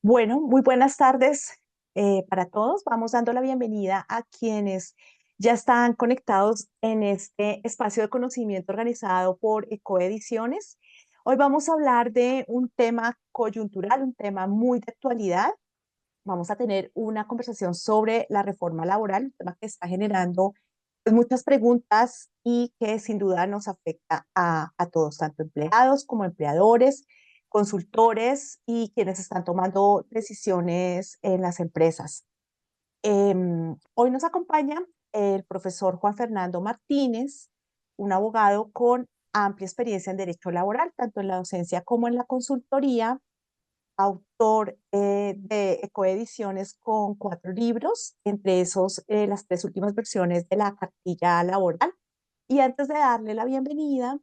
Bueno, muy buenas tardes para todos. Vamos dando la bienvenida a quienes ya están conectados en este espacio de conocimiento organizado por Ecoediciones. Hoy vamos a hablar de un tema coyuntural, un tema muy de actualidad. Vamos a tener una conversación sobre la reforma laboral, un tema que está generando pues, muchas preguntas y que sin duda nos afecta a todos, tanto empleados como empleadores, consultores y quienes están tomando decisiones en las empresas. Hoy nos acompaña el profesor Juan Fernando Martínez, un abogado con amplia experiencia en derecho laboral, tanto en la docencia como en la consultoría, autor de Ecoediciones con 4 libros, entre esos las 3 últimas versiones de la cartilla laboral. Y antes de darle la bienvenida,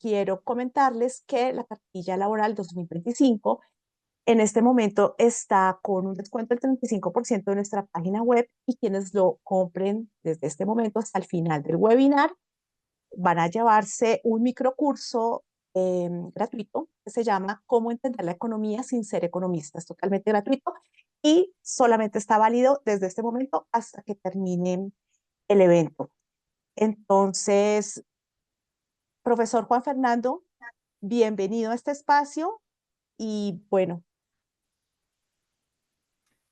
quiero comentarles que la cartilla laboral 2025 en este momento está con un descuento del 35% de nuestra página web y quienes lo compren desde este momento hasta el final del webinar van a llevarse un microcurso gratuito que se llama Cómo entender la economía sin ser economista. Es totalmente gratuito y solamente está válido desde este momento hasta que termine el evento. Entonces, profesor Juan Fernando, bienvenido a este espacio y bueno,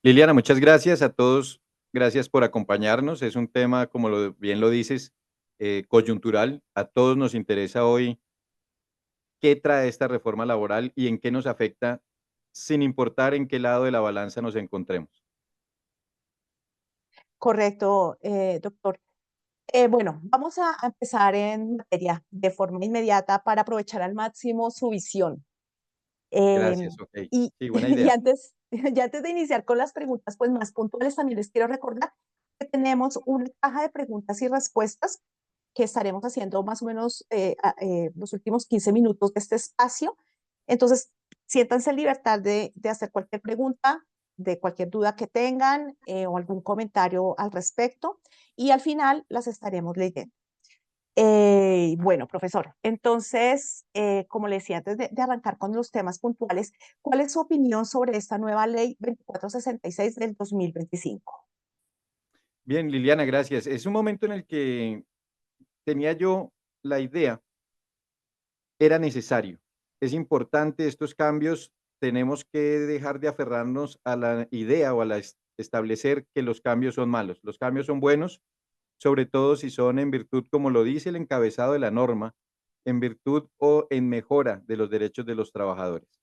Liliana, muchas gracias a todos. Gracias por acompañarnos. Es un tema, como bien lo dices, coyuntural. A todos nos interesa hoy qué trae esta reforma laboral y en qué nos afecta, sin importar en qué lado de la balanza nos encontremos. correcto, doctor. Bueno, vamos a empezar en materia de forma inmediata para aprovechar al máximo su visión. Eh, Gracias, ok. y, Sí, buena y idea. antes, ya antes de iniciar con las preguntas pues, más puntuales, también les quiero recordar que tenemos una caja de preguntas y respuestas que estaremos haciendo más o menos los últimos 15 minutos de este espacio. Entonces, siéntanse en libertad de hacer cualquier pregunta, de cualquier duda que tengan o algún comentario al respecto y al final las estaremos leyendo. Bueno, profesor, entonces, como le decía antes de arrancar con los temas puntuales, ¿cuál es su opinión sobre esta nueva ley 2466 del 2025? Bien, Liliana, gracias. Es un momento en el que tenía yo la idea, era necesario. Es importante estos cambios. Tenemos que dejar de aferrarnos a la idea o a establecer que los cambios son malos. Los cambios son buenos, sobre todo si son en virtud, como lo dice el encabezado de la norma, en virtud o en mejora de los derechos de los trabajadores.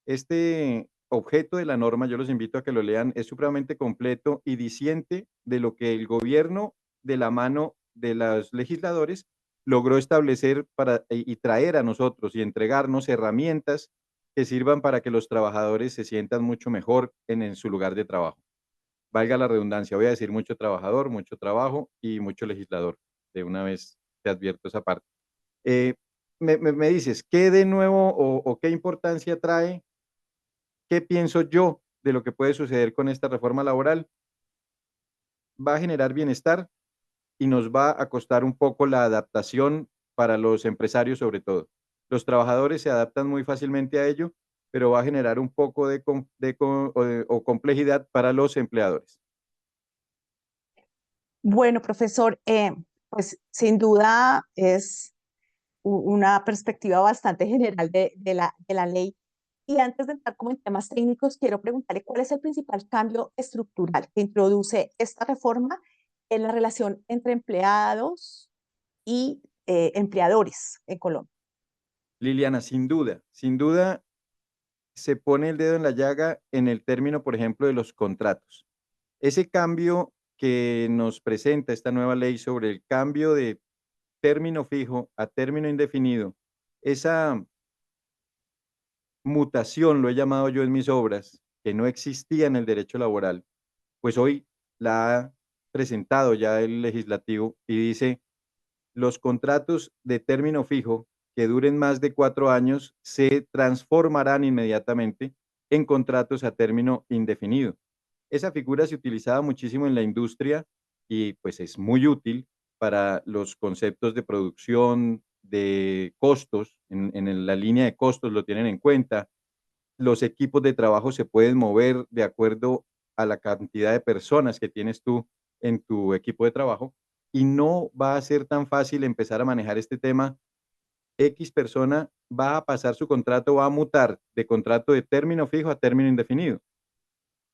Este objeto de la norma, yo los invito a que lo lean, es supremamente completo y diciente de lo que el gobierno, de la mano de los legisladores, logró establecer y traer a nosotros y entregarnos herramientas que sirvan para que los trabajadores se sientan mucho mejor en su lugar de trabajo. Valga la redundancia, voy a decir mucho trabajador, mucho trabajo y mucho legislador. De una vez te advierto esa parte. Eh, me dices, ¿qué de nuevo o qué importancia trae? ¿Qué pienso yo de lo que puede suceder con esta reforma laboral? Va a generar bienestar y nos va a costar un poco la adaptación para los empresarios sobre todo. Los trabajadores se adaptan muy fácilmente a ello, pero va a generar un poco o complejidad para los empleadores. Bueno, profesor, pues sin duda es una perspectiva bastante general de la ley. Y antes de entrar como en temas técnicos, quiero preguntarle cuál es el principal cambio estructural que introduce esta reforma en la relación entre empleados y empleadores en Colombia. Liliana, sin duda se pone el dedo en la llaga en el término, por ejemplo, de los contratos. Ese cambio que nos presenta esta nueva ley sobre el cambio de término fijo a término indefinido, esa mutación, lo he llamado yo en mis obras, que no existía en el derecho laboral, pues hoy la ha presentado ya el legislativo y dice, los contratos de término fijo que duren más de 4 años se transformarán inmediatamente en contratos a término indefinido. Esa figura se utilizaba muchísimo en la industria y pues es muy útil para los conceptos de producción, de costos, en la línea de costos lo tienen en cuenta. los equipos de trabajo se pueden mover de acuerdo a la cantidad de personas que tienes tú en tu equipo de trabajo y no va a ser tan fácil empezar a manejar este tema. X persona va a pasar su contrato, va a mutar de contrato de término fijo a término indefinido.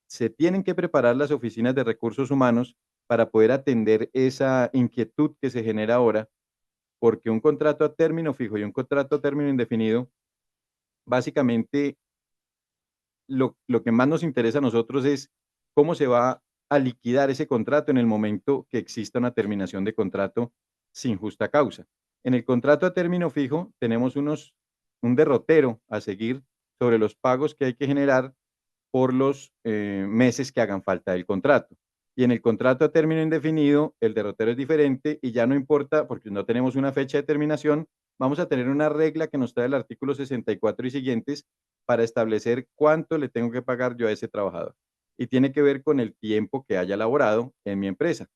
Se tienen que preparar las oficinas de recursos humanos para poder atender esa inquietud que se genera ahora, porque un contrato a término fijo y un contrato a término indefinido, básicamente lo que más nos interesa a nosotros es cómo se va a liquidar ese contrato en el momento que exista una terminación de contrato sin justa causa. En el contrato a término fijo tenemos un derrotero a seguir sobre los pagos que hay que generar por los meses que hagan falta del contrato. Y en el contrato a término indefinido, el derrotero es diferente y ya no importa, porque no tenemos una fecha de terminación, vamos a tener una regla que nos trae el artículo 64 y siguientes para establecer cuánto le tengo que pagar yo a ese trabajador. Y tiene que ver con el tiempo que haya laborado en mi empresa.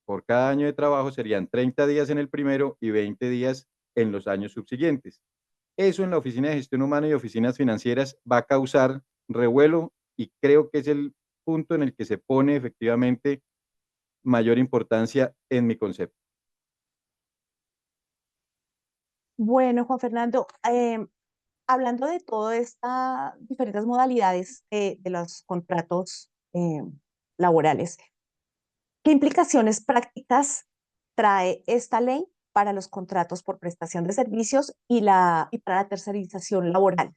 Por cada año de trabajo serían 30 días en el primero y 20 días en los años subsiguientes. Eso en la Oficina de Gestión Humana y oficinas financieras va a causar revuelo y creo que es el punto en el que se pone efectivamente mayor importancia en mi concepto. Bueno, Juan Fernando, hablando de todas estas diferentes modalidades de los contratos laborales, ¿qué implicaciones prácticas trae esta ley para los contratos por prestación de servicios y para la tercerización laboral?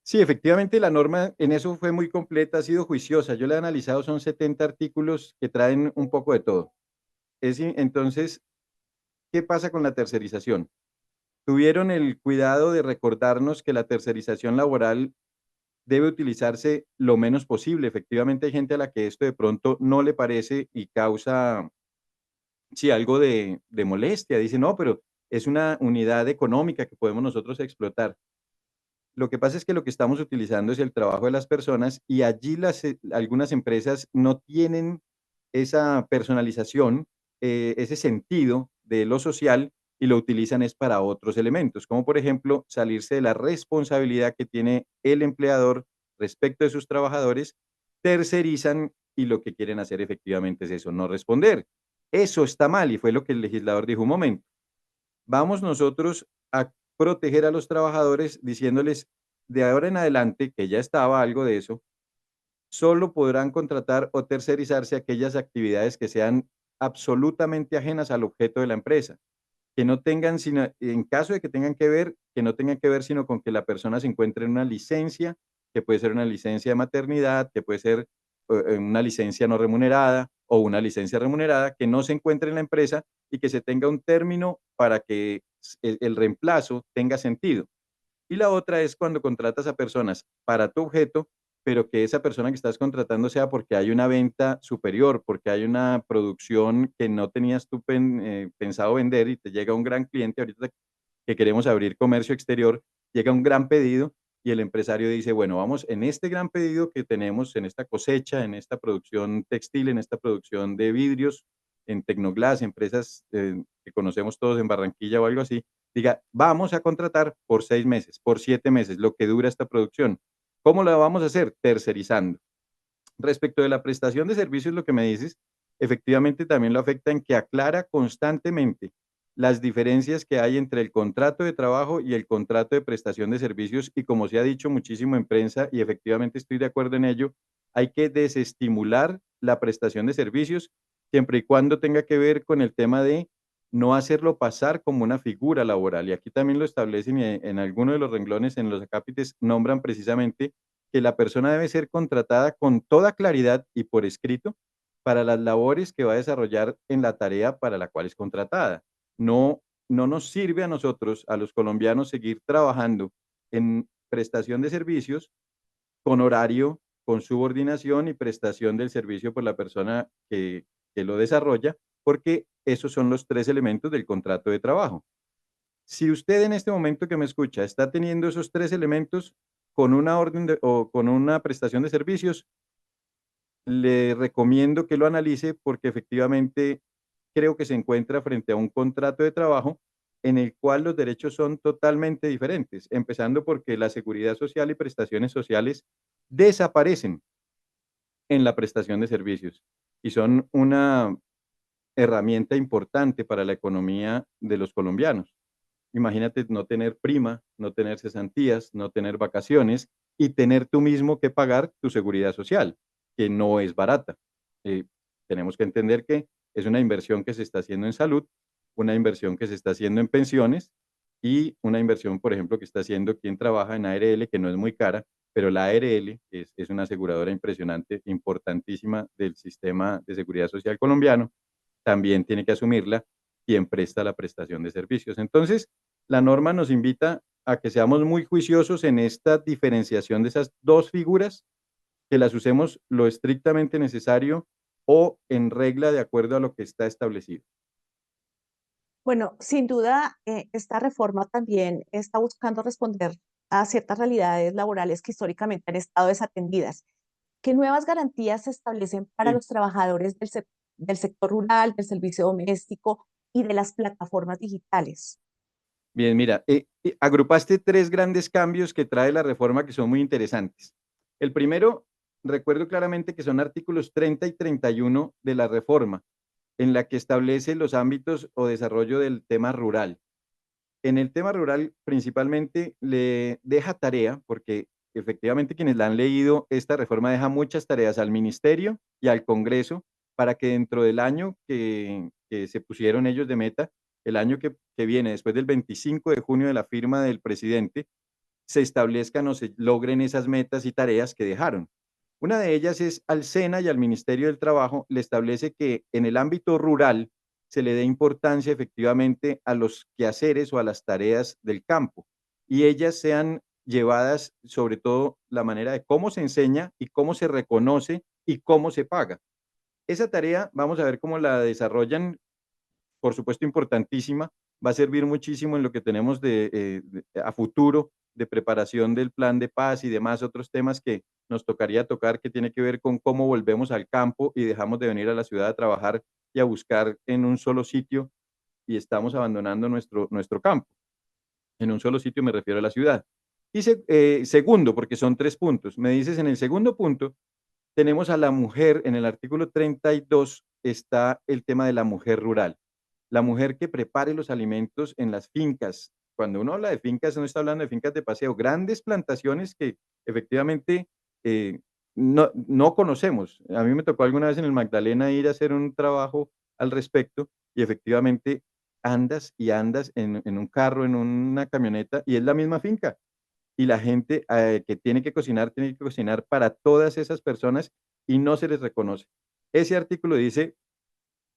Sí, efectivamente la norma en eso fue muy completa, ha sido juiciosa. Yo la he analizado, son 70 artículos que traen un poco de todo. Entonces, ¿qué pasa con la tercerización? Tuvieron el cuidado de recordarnos que la tercerización laboral debe utilizarse lo menos posible. Efectivamente, hay gente a la que esto de pronto no le parece y causa, sí, algo de molestia. Dice, no, pero es una unidad económica que podemos nosotros explotar. Lo que pasa es que lo que estamos utilizando es el trabajo de las personas y allí algunas empresas no tienen esa personalización, ese sentido de lo social y lo utilizan es para otros elementos, como por ejemplo salirse de la responsabilidad que tiene el empleador respecto de sus trabajadores, tercerizan y lo que quieren hacer efectivamente es eso, no responder. Eso está mal y fue lo que el legislador dijo un momento. Vamos nosotros a proteger a los trabajadores diciéndoles de ahora en adelante, que ya estaba algo de eso, solo podrán contratar o tercerizarse aquellas actividades que sean absolutamente ajenas al objeto de la empresa, que no tengan sino, en caso de que tengan que ver, que no tengan que ver sino con que la persona se encuentre en una licencia, que puede ser una licencia de maternidad, que puede ser una licencia no remunerada o una licencia remunerada, que no se encuentre en la empresa y que se tenga un término para que el reemplazo tenga sentido. Y la otra es cuando contratas a personas para tu objeto, pero que esa persona que estás contratando sea porque hay una venta superior, porque hay una producción que no tenías tú pensado vender y te llega un gran cliente, ahorita que queremos abrir comercio exterior, llega un gran pedido y el empresario dice, bueno, vamos en este gran pedido que tenemos, en esta cosecha, en esta producción textil, en esta producción de vidrios, en Tecnoglass, empresas que conocemos todos en Barranquilla o algo así, diga, vamos a contratar por 6 meses, por 7 meses, lo que dura esta producción. ¿Cómo la vamos a hacer? Tercerizando. Respecto de la prestación de servicios, lo que me dices, efectivamente también lo afecta en que aclara constantemente las diferencias que hay entre el contrato de trabajo y el contrato de prestación de servicios y como se ha dicho muchísimo en prensa y efectivamente estoy de acuerdo en ello, hay que desestimular la prestación de servicios siempre y cuando tenga que ver con el tema de no hacerlo pasar como una figura laboral. Y aquí también lo establecen y en alguno de los renglones, en los acápites, nombran precisamente que la persona debe ser contratada con toda claridad y por escrito para las labores que va a desarrollar en la tarea para la cual es contratada. No, no nos sirve a nosotros, a los colombianos, seguir trabajando en prestación de servicios con horario, con subordinación y prestación del servicio por la persona que lo desarrolla, porque esos son los tres elementos del contrato de trabajo. Si usted en este momento que me escucha está teniendo esos tres elementos con una orden o con una prestación de servicios, le recomiendo que lo analice porque efectivamente creo que se encuentra frente a un contrato de trabajo en el cual los derechos son totalmente diferentes, empezando porque la seguridad social y prestaciones sociales desaparecen en la prestación de servicios y son una herramienta importante para la economía de los colombianos. Imagínate no tener prima, no tener cesantías, no tener vacaciones y tener tú mismo que pagar tu seguridad social, que no es barata. Eh, Tenemos que entender que es una inversión que se está haciendo en salud, una inversión que se está haciendo en pensiones y una inversión, por ejemplo, que está haciendo quien trabaja en ARL, que no es muy cara, pero la ARL es una aseguradora impresionante, importantísima del sistema de seguridad social colombiano, también tiene que asumirla quien presta la prestación de servicios. Entonces, la norma nos invita a que seamos muy juiciosos en esta diferenciación de esas dos figuras, que las usemos lo estrictamente necesario o en regla de acuerdo a lo que está establecido. Bueno, sin duda, esta reforma también está buscando responder a ciertas realidades laborales que históricamente han estado desatendidas. ¿Qué nuevas garantías se establecen para Sí. los trabajadores del sector rural, del servicio doméstico y de las plataformas digitales? Bien, mira, agrupaste tres grandes cambios que trae la reforma que son muy interesantes. El primero, recuerdo claramente que son artículos 30 y 31 de la reforma, en la que establece los ámbitos o desarrollo del tema rural. En el tema rural, principalmente, le deja tarea, porque efectivamente quienes la han leído, esta reforma deja muchas tareas al ministerio y al Congreso para que dentro del año que se pusieron ellos de meta, el año que viene, después del 25 de junio de la firma del presidente, se establezcan o se logren esas metas y tareas que dejaron. Una de ellas es al SENA y al Ministerio del Trabajo, le establece que en el ámbito rural se le dé importancia efectivamente a los quehaceres o a las tareas del campo y ellas sean llevadas sobre todo la manera de cómo se enseña y cómo se reconoce y cómo se paga. Esa tarea vamos a ver cómo la desarrollan, por supuesto importantísima, va a servir muchísimo en lo que tenemos a futuro de preparación del plan de paz y demás otros temas que nos tocaría tocar, que tiene que ver con cómo volvemos al campo y dejamos de venir a la ciudad a trabajar y a buscar en un solo sitio y estamos abandonando nuestro campo. En un solo sitio me refiero a la ciudad. Y segundo, porque son tres puntos, me dices en el segundo punto, tenemos a la mujer, en el artículo 32 está el tema de la mujer rural, la mujer que prepare los alimentos en las fincas. Cuando uno habla de fincas, no está hablando de fincas de paseo, grandes plantaciones que efectivamente eh, no conocemos. A mí me tocó alguna vez en el Magdalena ir a hacer un trabajo al respecto y efectivamente andas y andas en un carro, en una camioneta y es la misma finca y la gente que tiene que cocinar para todas esas personas y no se les reconoce. Ese artículo dice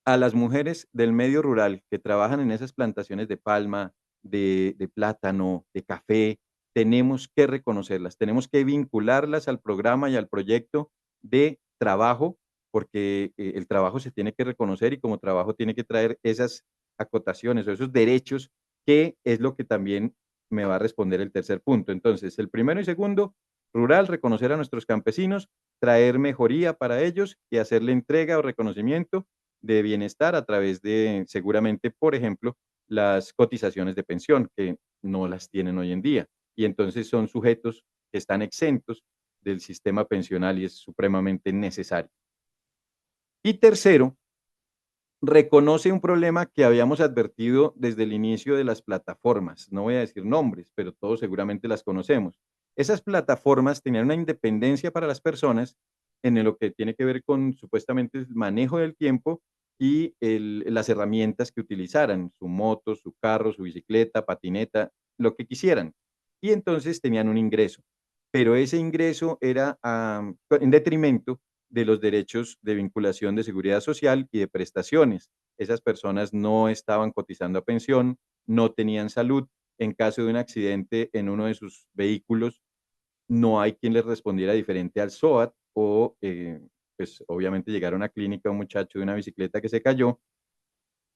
a las mujeres del medio rural que trabajan en esas plantaciones de palma, de plátano, de café, tenemos que reconocerlas, tenemos que vincularlas al programa y al proyecto de trabajo, porque el trabajo se tiene que reconocer y como trabajo tiene que traer esas acotaciones o esos derechos, que es lo que también me va a responder el tercer punto. Entonces, el primero y segundo, rural, reconocer a nuestros campesinos, traer mejoría para ellos y hacerle entrega o reconocimiento de bienestar a través de, seguramente, por ejemplo, las cotizaciones de pensión, que no las tienen hoy en día. Y entonces son sujetos que están exentos del sistema pensional y es supremamente necesario. Y tercero, reconoce un problema que habíamos advertido desde el inicio de las plataformas. No voy a decir nombres, pero todos seguramente las conocemos. Esas plataformas tenían una independencia para las personas en lo que tiene que ver con supuestamente el manejo del tiempo y las herramientas que utilizaran, su moto, su carro, su bicicleta, patineta, lo que quisieran. Y entonces tenían un ingreso, pero ese ingreso era en detrimento de los derechos de vinculación de seguridad social y de prestaciones. Esas personas no estaban cotizando a pensión, no tenían salud. En caso de un accidente en uno de sus vehículos, no hay quien les respondiera diferente al SOAT o, pues obviamente llegar a una clínica un muchacho de una bicicleta que se cayó,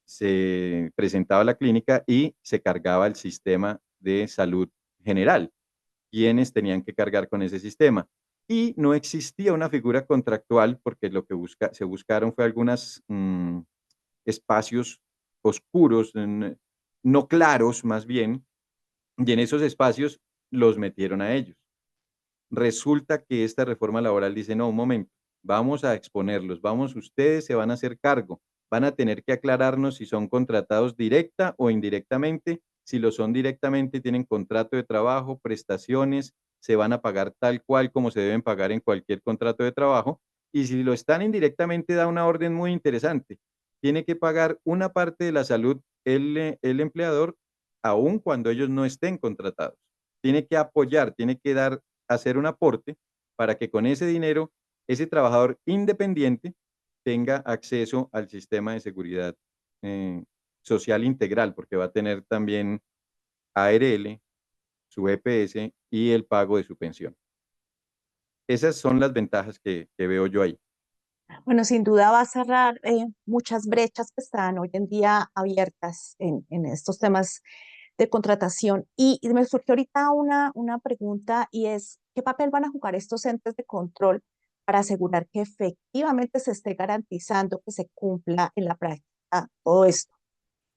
se presentaba a la clínica y se cargaba el sistema de salud general, quienes tenían que cargar con ese sistema. Y no existía una figura contractual porque lo que se buscaron fue algunos espacios oscuros no claros más bien, y en esos espacios los metieron a ellos. Resulta que esta reforma laboral dice, no, un momento, vamos a exponerlos, vamos, ustedes se van a hacer cargo, van a tener que aclararnos si son contratados directa o indirectamente, si lo son directamente tienen contrato de trabajo, prestaciones, se van a pagar tal cual como se deben pagar en cualquier contrato de trabajo, y si lo están indirectamente da una orden muy interesante, tiene que pagar una parte de la salud el empleador, aun cuando ellos no estén contratados. Tiene que apoyar, tiene que dar hacer un aporte para que con ese dinero ese trabajador independiente tenga acceso al sistema de seguridad eh, social integral, porque va a tener también ARL, su EPS y el pago de su pensión. Esas son las ventajas que veo yo ahí. Bueno, sin duda va a cerrar muchas brechas que están hoy en día abiertas en estos temas de contratación. Y me surgió ahorita una pregunta y es, ¿qué papel van a jugar estos entes de control para asegurar que efectivamente se esté garantizando que se cumpla en la práctica todo esto?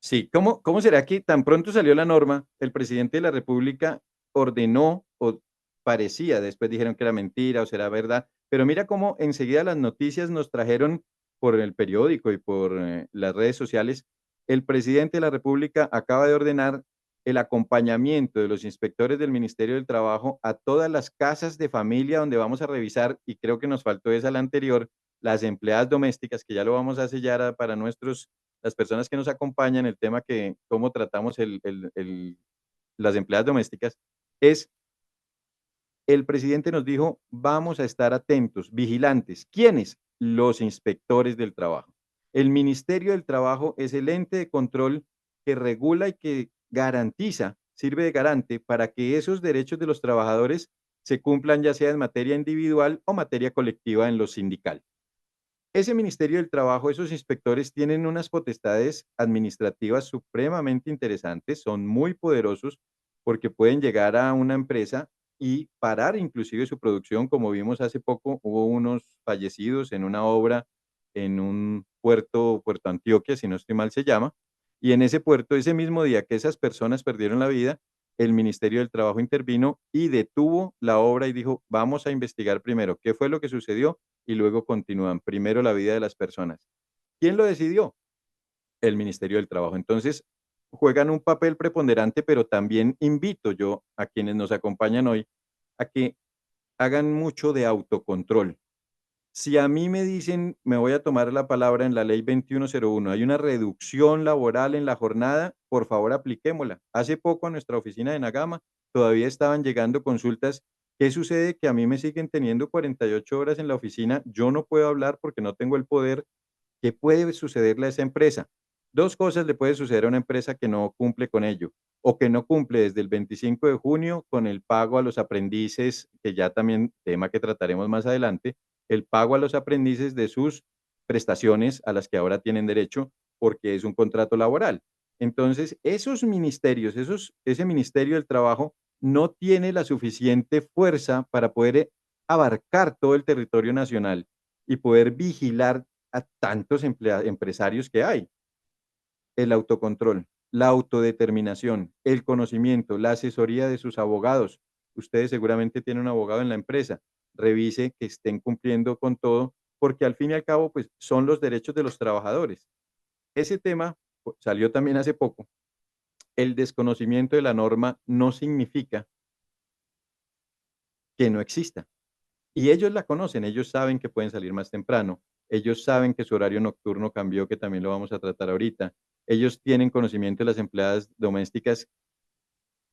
Sí, ¿cómo será que tan pronto salió la norma, el presidente de la República ordenó o parecía, después dijeron que era mentira o será verdad, pero mira cómo enseguida las noticias nos trajeron por el periódico y por las redes sociales, el presidente de la República acaba de ordenar el acompañamiento de los inspectores del Ministerio del Trabajo a todas las casas de familia donde vamos a revisar, y creo que nos faltó esa la anterior, las empleadas domésticas, que ya lo vamos a sellar para las personas que nos acompañan, el tema que cómo tratamos las empleadas domésticas, es el presidente nos dijo, vamos a estar atentos, vigilantes. ¿Quiénes? Los inspectores del trabajo. El Ministerio del Trabajo es el ente de control que regula y que garantiza, sirve de garante para que esos derechos de los trabajadores se cumplan ya sea en materia individual o materia colectiva en lo sindical. Ese Ministerio del Trabajo, esos inspectores tienen unas potestades administrativas supremamente interesantes, son muy poderosos porque pueden llegar a una empresa y parar inclusive su producción, como vimos hace poco, hubo unos fallecidos en una obra en un puerto, Puerto Antioquia, si no estoy mal se llama, y en ese puerto, ese mismo día que esas personas perdieron la vida, el Ministerio del Trabajo intervino y detuvo la obra y dijo, vamos a investigar primero qué fue lo que sucedió y luego continúan primero la vida de las personas. ¿Quién lo decidió? El Ministerio del Trabajo. Entonces, juegan un papel preponderante, pero también invito yo a quienes nos acompañan hoy a que hagan mucho de autocontrol. Si a mí me dicen, me voy a tomar la palabra en la ley 2101, hay una reducción laboral en la jornada, por favor apliquémosla. Hace poco a nuestra oficina de Nagama todavía estaban llegando consultas. ¿Qué sucede? Que a mí me siguen teniendo 48 horas en la oficina, yo no puedo hablar porque no tengo el poder. ¿Qué puede sucederle a esa empresa? Dos cosas le puede suceder a una empresa que no cumple con ello o que no cumple desde el 25 de junio con el pago a los aprendices, que ya también tema que trataremos más adelante, el pago a los aprendices de sus prestaciones a las que ahora tienen derecho porque es un contrato laboral. Entonces, esos ministerios, ese Ministerio del Trabajo no tiene la suficiente fuerza para poder abarcar todo el territorio nacional y poder vigilar a tantos empresarios que hay. El autocontrol, la autodeterminación, el conocimiento, la asesoría de sus abogados. Ustedes seguramente tienen un abogado en la empresa. Revise que estén cumpliendo con todo, porque al fin y al cabo, pues son los derechos de los trabajadores. Ese tema salió también hace poco. El desconocimiento de la norma no significa que no exista. Y ellos la conocen, ellos saben que pueden salir más temprano, ellos saben que su horario nocturno cambió, que también lo vamos a tratar ahorita. Ellos tienen conocimiento de las empleadas domésticas,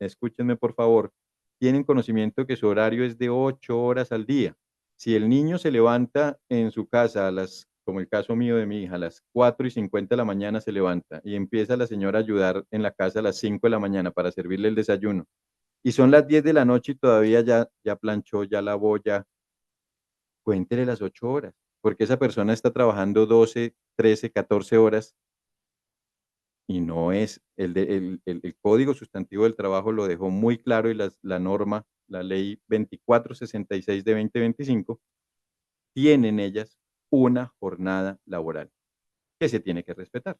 escúchenme por favor, tienen conocimiento que su horario es de 8 horas al día. Si el niño se levanta en su casa a las, como el caso mío de mi hija, a las 4:50 de la mañana se levanta y empieza la señora a ayudar en la casa a las 5 de la mañana para servirle el desayuno. Y son las 10 de la noche y todavía ya planchó, ya lavó, ya cuéntele las 8 horas, porque esa persona está trabajando 12, 13, 14 horas y no es el Código Sustantivo del Trabajo lo dejó muy claro y la norma, la ley 2466 de 2025, tienen ellas una jornada laboral que se tiene que respetar.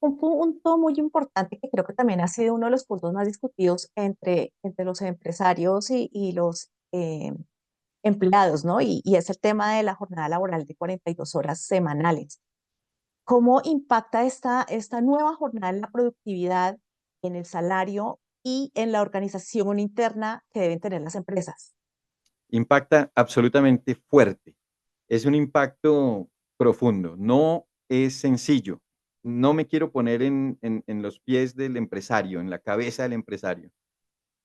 Un punto muy importante que creo que también ha sido uno de los puntos más discutidos entre los empresarios y los empleados, ¿no? Y es el tema de la jornada laboral de 42 horas semanales. ¿Cómo impacta esta nueva jornada en la productividad, en el salario y en la organización interna que deben tener las empresas? Impacta absolutamente fuerte. Es un impacto profundo, no es sencillo. No me quiero poner en los pies del empresario, en la cabeza del empresario.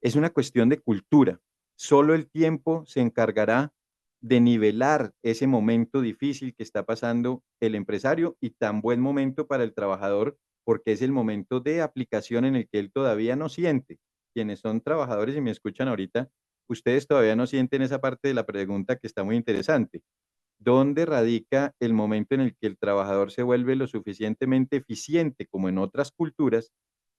Es una cuestión de cultura. Solo el tiempo se encargará de nivelar ese momento difícil que está pasando el empresario y tan buen momento para el trabajador, porque es el momento de aplicación en el que él todavía no siente. Quienes son trabajadores y me escuchan ahorita, ustedes todavía no sienten esa parte de la pregunta que está muy interesante. ¿Dónde radica el momento en el que el trabajador se vuelve lo suficientemente eficiente, como en otras culturas,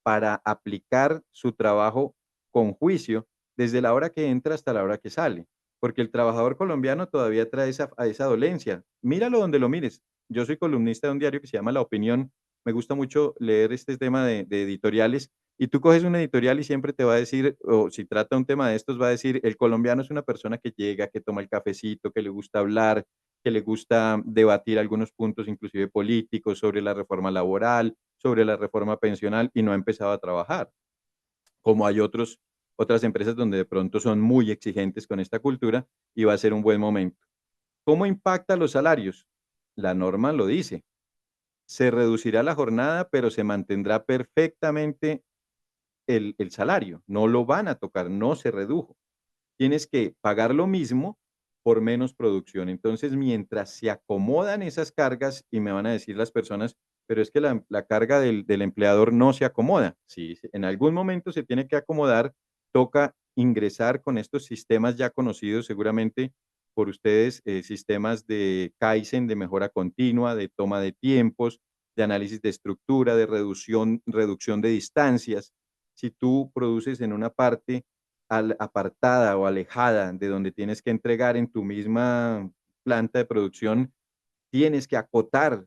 para aplicar su trabajo con juicio desde la hora que entra hasta la hora que sale? Porque el trabajador colombiano todavía trae esa dolencia. Míralo donde lo mires. Yo soy columnista de un diario que se llama La Opinión. Me gusta mucho leer este tema de editoriales. Y tú coges un editorial y siempre te va a decir, o si trata un tema de estos, va a decir, el colombiano es una persona que llega, que toma el cafecito, que le gusta hablar, que le gusta debatir algunos puntos, inclusive políticos, sobre la reforma laboral, sobre la reforma pensional, y no ha empezado a trabajar. Como hay otras empresas donde de pronto son muy exigentes con esta cultura y va a ser un buen momento. ¿Cómo impacta los salarios? La norma lo dice. Se reducirá la jornada, pero se mantendrá perfectamente el salario. No lo van a tocar, no se redujo. Tienes que pagar lo mismo por menos producción. Entonces, mientras se acomodan esas cargas, y me van a decir las personas, pero es que la carga del empleador no se acomoda. Sí, en algún momento se tiene que acomodar, toca ingresar con estos sistemas ya conocidos seguramente por ustedes, sistemas de Kaizen, de mejora continua, de toma de tiempos, de análisis de estructura, de reducción de distancias. Si tú produces en una parte apartada o alejada de donde tienes que entregar en tu misma planta de producción, tienes que cortar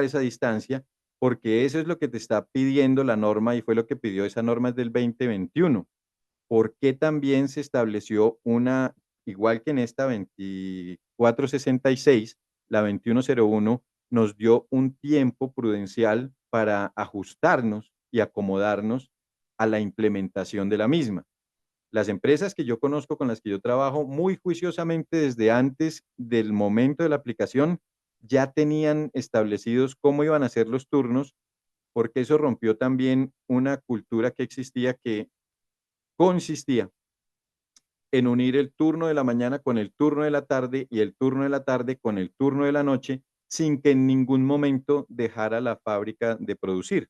esa distancia, porque eso es lo que te está pidiendo la norma y fue lo que pidió esa norma del 2021. ¿Por qué también se estableció una, igual que en esta 2466, la 2101 nos dio un tiempo prudencial para ajustarnos y acomodarnos a la implementación de la misma? Las empresas que yo conozco, con las que yo trabajo, muy juiciosamente desde antes del momento de la aplicación, ya tenían establecidos cómo iban a ser los turnos, porque eso rompió también una cultura que existía, que consistía en unir el turno de la mañana con el turno de la tarde y el turno de la tarde con el turno de la noche, sin que en ningún momento dejara la fábrica de producir.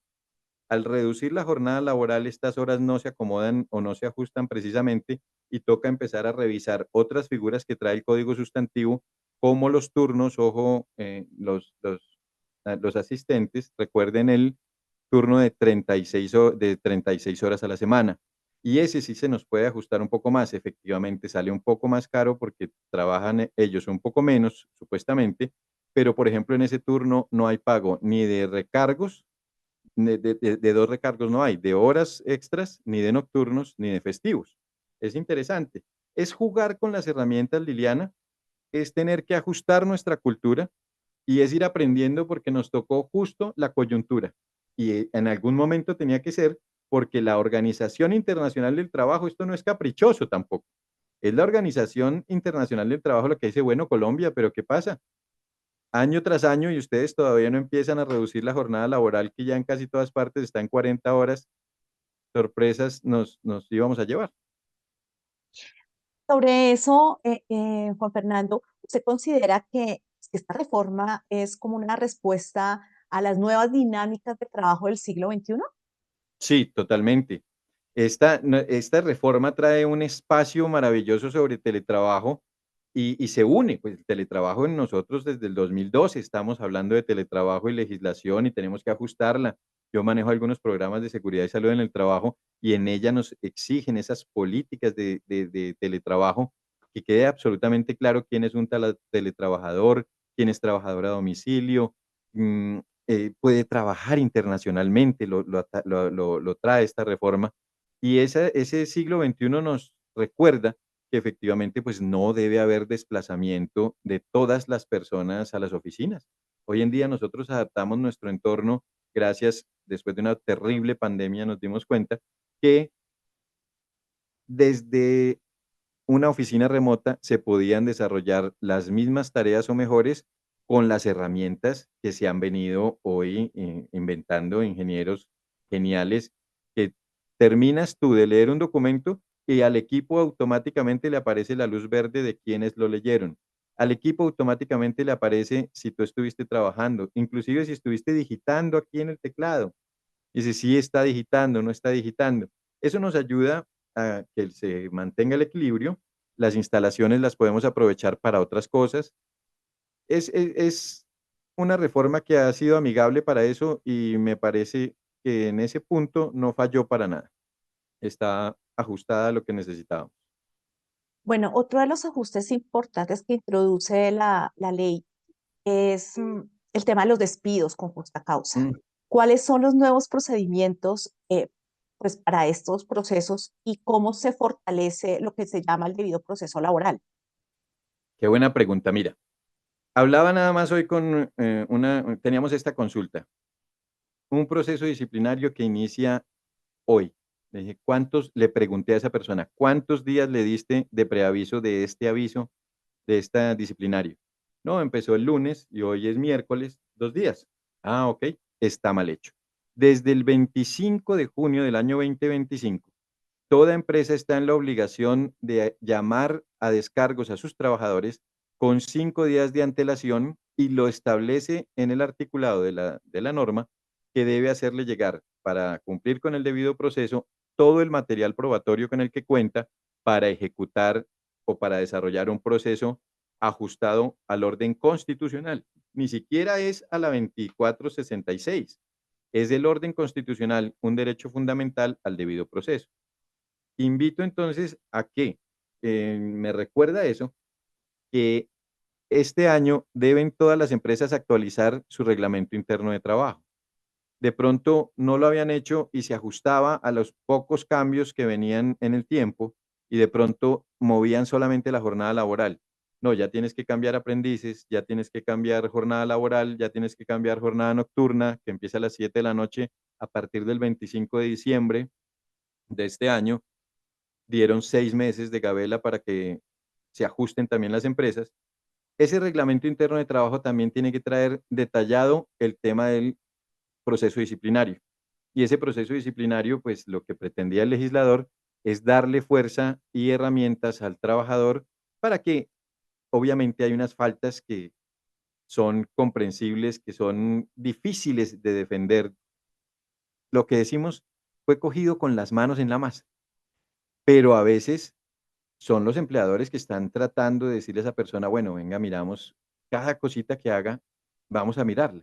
Al reducir la jornada laboral, estas horas no se acomodan o no se ajustan precisamente, y toca empezar a revisar otras figuras que trae el código sustantivo, como los turnos. Ojo, los asistentes, recuerden el turno de 36 horas a la semana. Y ese sí se nos puede ajustar un poco más. Efectivamente, sale un poco más caro porque trabajan ellos un poco menos, supuestamente, pero por ejemplo, en ese turno no hay pago ni de recargos, de dos recargos no hay, de horas extras, ni de nocturnos, ni de festivos. Es interesante. Es jugar con las herramientas, Liliana, es tener que ajustar nuestra cultura y es ir aprendiendo porque nos tocó justo la coyuntura. Y en algún momento tenía que ser, porque la Organización Internacional del Trabajo, esto no es caprichoso tampoco, es la Organización Internacional del Trabajo la que dice, bueno, Colombia, pero ¿qué pasa? Año tras año y ustedes todavía no empiezan a reducir la jornada laboral, que ya en casi todas partes está en 40 horas. Sorpresas nos íbamos a llevar. Sobre eso, Juan Fernando, ¿usted considera que esta reforma es como una respuesta a las nuevas dinámicas de trabajo del siglo XXI? Sí, totalmente. Esta reforma trae un espacio maravilloso sobre teletrabajo y se une, pues el teletrabajo en nosotros desde el 2012 estamos hablando de teletrabajo y legislación y tenemos que ajustarla. Yo manejo algunos programas de seguridad y salud en el trabajo y en ella nos exigen esas políticas de teletrabajo, que quede absolutamente claro quién es un teletrabajador, quién es trabajador a domicilio, puede trabajar internacionalmente, lo trae esta reforma. Y ese siglo XXI nos recuerda que efectivamente pues no debe haber desplazamiento de todas las personas a las oficinas. Hoy en día nosotros adaptamos nuestro entorno gracias, después de una terrible pandemia nos dimos cuenta que desde una oficina remota se podían desarrollar las mismas tareas o mejores con las herramientas que se han venido hoy inventando ingenieros geniales, que terminas tú de leer un documento y al equipo automáticamente le aparece la luz verde de quienes lo leyeron. Al equipo automáticamente le aparece si tú estuviste trabajando, inclusive si estuviste digitando aquí en el teclado. Dice, sí está digitando, no está digitando. Eso nos ayuda a que se mantenga el equilibrio. Las instalaciones las podemos aprovechar para otras cosas. Es una reforma que ha sido amigable para eso y me parece que en ese punto no falló para nada. Está ajustada a lo que necesitábamos. Bueno, otro de los ajustes importantes que introduce la ley es el tema de los despidos con justa causa. Mm, ¿Cuáles son los nuevos procedimientos pues para estos procesos y cómo se fortalece lo que se llama el debido proceso laboral? qué buena pregunta. Mira, hablaba nada más hoy con teníamos esta consulta, un proceso disciplinario que inicia hoy. Le dije, le pregunté a esa persona, ¿cuántos días le diste de preaviso de este aviso, de esta disciplinario? No, empezó el lunes y hoy es miércoles, 2 días. Ah, ok, está mal hecho. Desde el 25 de junio del año 2025, toda empresa está en la obligación de llamar a descargos a sus trabajadores con 5 días de antelación y lo establece en el articulado de la norma que debe hacerle llegar para cumplir con el debido proceso todo el material probatorio con el que cuenta para ejecutar o para desarrollar un proceso ajustado al orden constitucional. Ni siquiera es a la 2466. Es el orden constitucional un derecho fundamental al debido proceso. Invito entonces a que me recuerda eso, que este año deben todas las empresas actualizar su reglamento interno de trabajo. De pronto no lo habían hecho y se ajustaba a los pocos cambios que venían en el tiempo y de pronto movían solamente la jornada laboral. No, ya tienes que cambiar aprendices, ya tienes que cambiar jornada laboral, ya tienes que cambiar jornada nocturna, que empieza a las 7 de la noche a partir del 25 de diciembre de este año. Dieron 6 meses de gabela para que se ajusten también las empresas. Ese reglamento interno de trabajo también tiene que traer detallado el tema del proceso disciplinario. Y ese proceso disciplinario, pues lo que pretendía el legislador es darle fuerza y herramientas al trabajador para que obviamente hay unas faltas que son comprensibles, que son difíciles de defender. Lo que decimos fue cogido con las manos en la masa, pero a veces son los empleadores que están tratando de decirle a esa persona, bueno, venga, miramos cada cosita que haga, vamos a mirarla.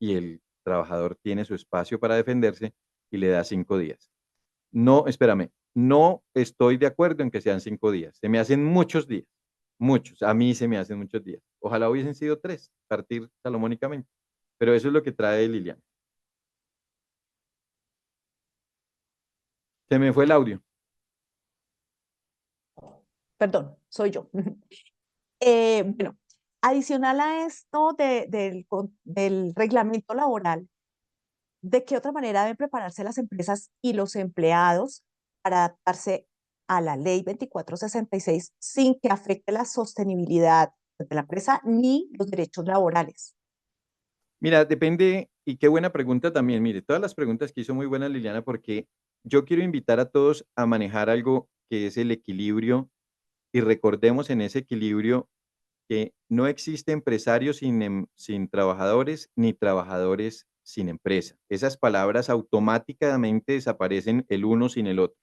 Y el trabajador tiene su espacio para defenderse y le da 5 días. No, espérame, no estoy de acuerdo en que sean 5 días. Se me hacen muchos días, muchos. A mí se me hacen muchos días. Ojalá hubiesen sido 3, partir salomónicamente. Pero eso es lo que trae Liliana. Se me fue el audio. Perdón, soy yo. Bueno, adicional a esto del reglamento laboral, ¿de qué otra manera deben prepararse las empresas y los empleados para adaptarse a la ley 2466 sin que afecte la sostenibilidad de la empresa ni los derechos laborales? Mira, depende, y qué buena pregunta también. Mire, todas las preguntas que hizo muy buenas Liliana, porque yo quiero invitar a todos a manejar algo que es el equilibrio y recordemos en ese equilibrio que no existe empresario sin trabajadores ni trabajadores sin empresa. Esas palabras automáticamente desaparecen el uno sin el otro.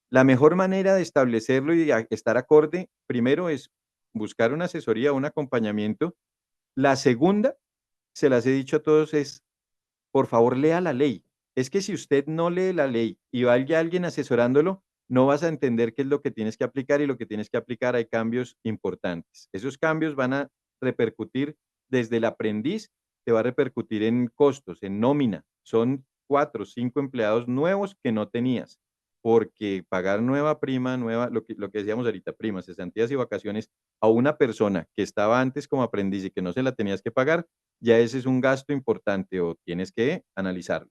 La mejor manera de establecerlo y de estar acorde, primero es buscar una asesoría, un acompañamiento. La segunda, se las he dicho a todos, es por favor, lea la ley. Es que si usted no lee la ley y vaya alguien asesorándolo, no vas a entender qué es lo que tienes que aplicar y lo que tienes que aplicar hay cambios importantes. Esos cambios van a repercutir desde el aprendiz te va a repercutir en costos, en nómina. Son 4 o 5 empleados nuevos que no tenías, porque pagar nueva prima, nueva, lo que decíamos ahorita, primas, cesantías y vacaciones a una persona que estaba antes como aprendiz y que no se la tenías que pagar, ya ese es un gasto importante o tienes que analizarlo.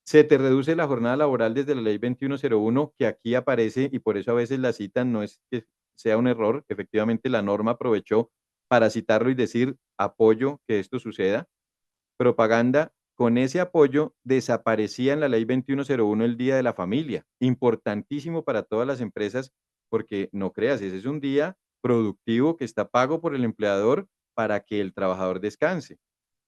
Se te reduce la jornada laboral desde la ley 2101, que aquí aparece y por eso a veces la citan, no es que sea un error, efectivamente la norma aprovechó para citarlo y decir apoyo que esto suceda. Propaganda, con ese apoyo desaparecía en la ley 2101 el Día de la Familia, importantísimo para todas las empresas, porque no creas, ese es un día productivo que está pago por el empleador para que el trabajador descanse.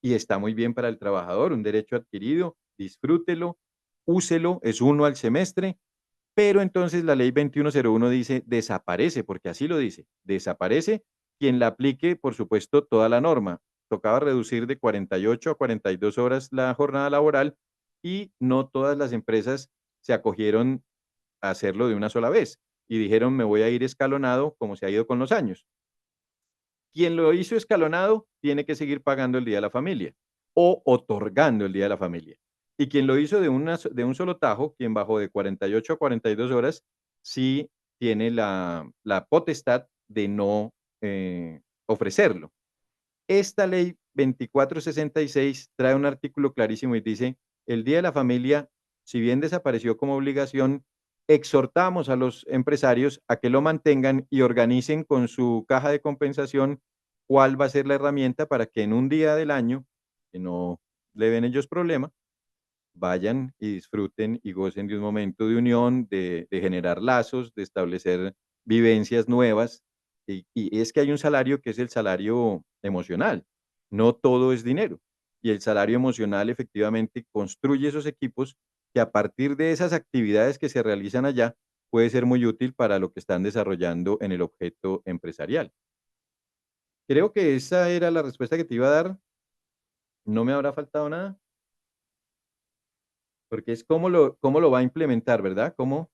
Y está muy bien para el trabajador, un derecho adquirido, disfrútelo, úselo, es uno al semestre, pero entonces la ley 2101 dice desaparece, porque así lo dice, desaparece quien la aplique, por supuesto, toda la norma. Tocaba reducir de 48 a 42 horas la jornada laboral y no todas las empresas se acogieron a hacerlo de una sola vez y dijeron me voy a ir escalonado como se ha ido con los años. Quien lo hizo escalonado tiene que seguir pagando el Día de la Familia o otorgando el Día de la Familia. Y quien lo hizo de un solo tajo, quien bajó de 48 a 42 horas, sí tiene la potestad de no ofrecerlo. Esta ley 2466 trae un artículo clarísimo y dice, el Día de la Familia, si bien desapareció como obligación, exhortamos a los empresarios a que lo mantengan y organicen con su caja de compensación cuál va a ser la herramienta para que en un día del año, que no le ven ellos problema, vayan y disfruten y gocen de un momento de unión, de generar lazos, de establecer vivencias nuevas. Y es que hay un salario que es el salario emocional. No todo es dinero. Y el salario emocional efectivamente construye esos equipos que a partir de esas actividades que se realizan allá puede ser muy útil para lo que están desarrollando en el objeto empresarial. Creo que esa era la respuesta que te iba a dar. No me habrá faltado nada, porque es cómo lo va a implementar, ¿verdad? ¿Cómo?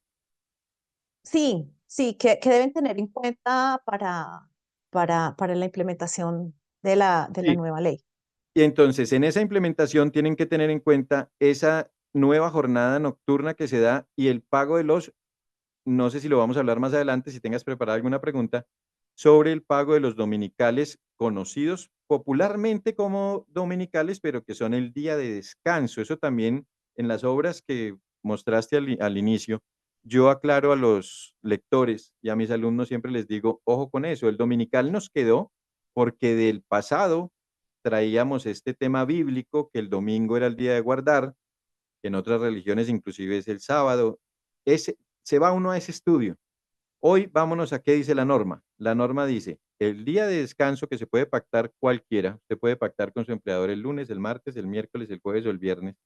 Sí, sí, que deben tener en cuenta para la implementación de la Sí. nueva ley. Y entonces, en esa implementación tienen que tener en cuenta esa nueva jornada nocturna que se da y el pago de los, no sé si lo vamos a hablar más adelante, si tengas preparada alguna pregunta, sobre el pago de los dominicales conocidos popularmente como dominicales, pero que son el día de descanso. Eso también en las obras que mostraste al inicio, yo aclaro a los lectores y a mis alumnos siempre les digo, ojo con eso, el dominical nos quedó porque del pasado traíamos este tema bíblico, que el domingo era el día de guardar, que en otras religiones inclusive es el sábado. Se va uno a ese estudio. Hoy vámonos a qué dice la norma. La norma dice, el día de descanso que se puede pactar cualquiera, usted puede pactar con su empleador el lunes, el martes, el miércoles, el jueves o el viernes.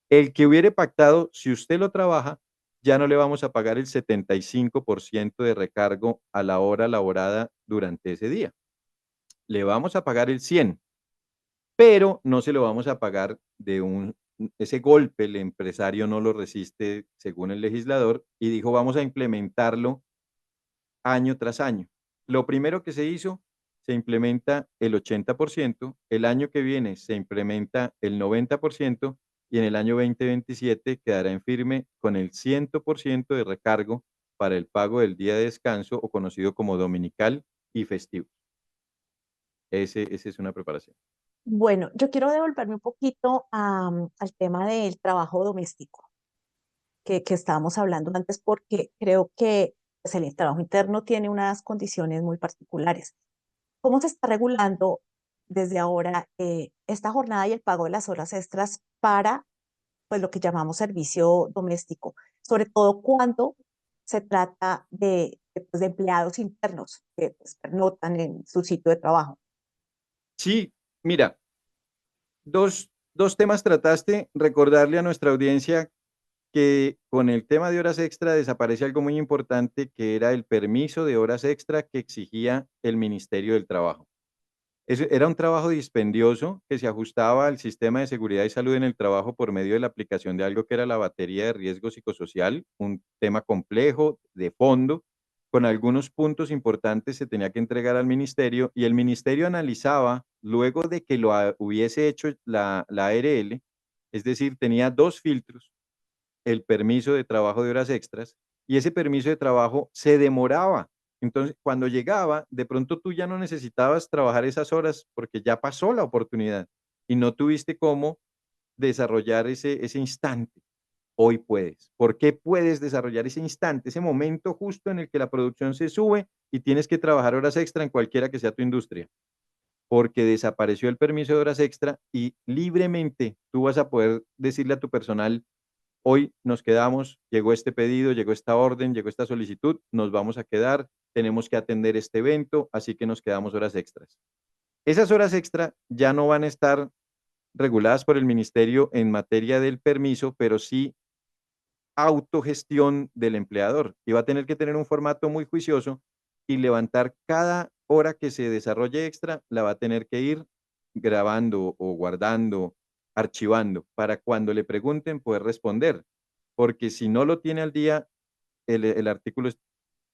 El que hubiere pactado, si usted lo trabaja, ya no le vamos a pagar el 75% de recargo a la hora laborada durante ese día. Le vamos a pagar el 100, pero no se lo vamos a pagar ese golpe, el empresario no lo resiste según el legislador y dijo, vamos a implementarlo año tras año. Lo primero que se hizo, se implementa el 80%, el año que viene se implementa el 90% y en el año 2027 quedará en firme con el 100% de recargo para el pago del día de descanso o conocido como dominical y festivo. Ese es una preparación. Bueno, yo quiero devolverme un poquito al tema del trabajo doméstico que estábamos hablando antes, porque creo que pues, el trabajo interno tiene unas condiciones muy particulares. ¿Cómo se está regulando desde ahora esta jornada y el pago de las horas extras para pues, lo que llamamos servicio doméstico? Sobre todo cuando se trata pues, de empleados internos que pues, pernotan en su sitio de trabajo. Sí, mira, dos temas trataste. Recordarle a nuestra audiencia que con el tema de horas extra desaparece algo muy importante, que era el permiso de horas extra que exigía el Ministerio del Trabajo. Era un trabajo dispendioso que se ajustaba al sistema de seguridad y salud en el trabajo por medio de la aplicación de algo que era la batería de riesgo psicosocial, un tema complejo, de fondo, con algunos puntos importantes se tenía que entregar al ministerio y el ministerio analizaba luego de que hubiese hecho la ARL, es decir, tenía dos filtros, el permiso de trabajo de horas extras, y ese permiso de trabajo se demoraba. Entonces, cuando llegaba, de pronto tú ya no necesitabas trabajar esas horas porque ya pasó la oportunidad y no tuviste cómo desarrollar ese instante. Hoy puedes. ¿Por qué puedes desarrollar ese instante, ese momento justo en el que la producción se sube y tienes que trabajar horas extra en cualquiera que sea tu industria? Porque desapareció el permiso de horas extra y libremente tú vas a poder decirle a tu personal, hoy nos quedamos, llegó este pedido, llegó esta orden, llegó esta solicitud, nos vamos a quedar, tenemos que atender este evento, así que nos quedamos horas extras. Esas horas extra ya no van a estar reguladas por el ministerio en materia del permiso, pero sí autogestión del empleador y va a tener que tener un formato muy juicioso y levantar cada hora que se desarrolle extra, la va a tener que ir grabando o guardando, archivando, para cuando le pregunten poder responder, porque si no lo tiene al día, el artículo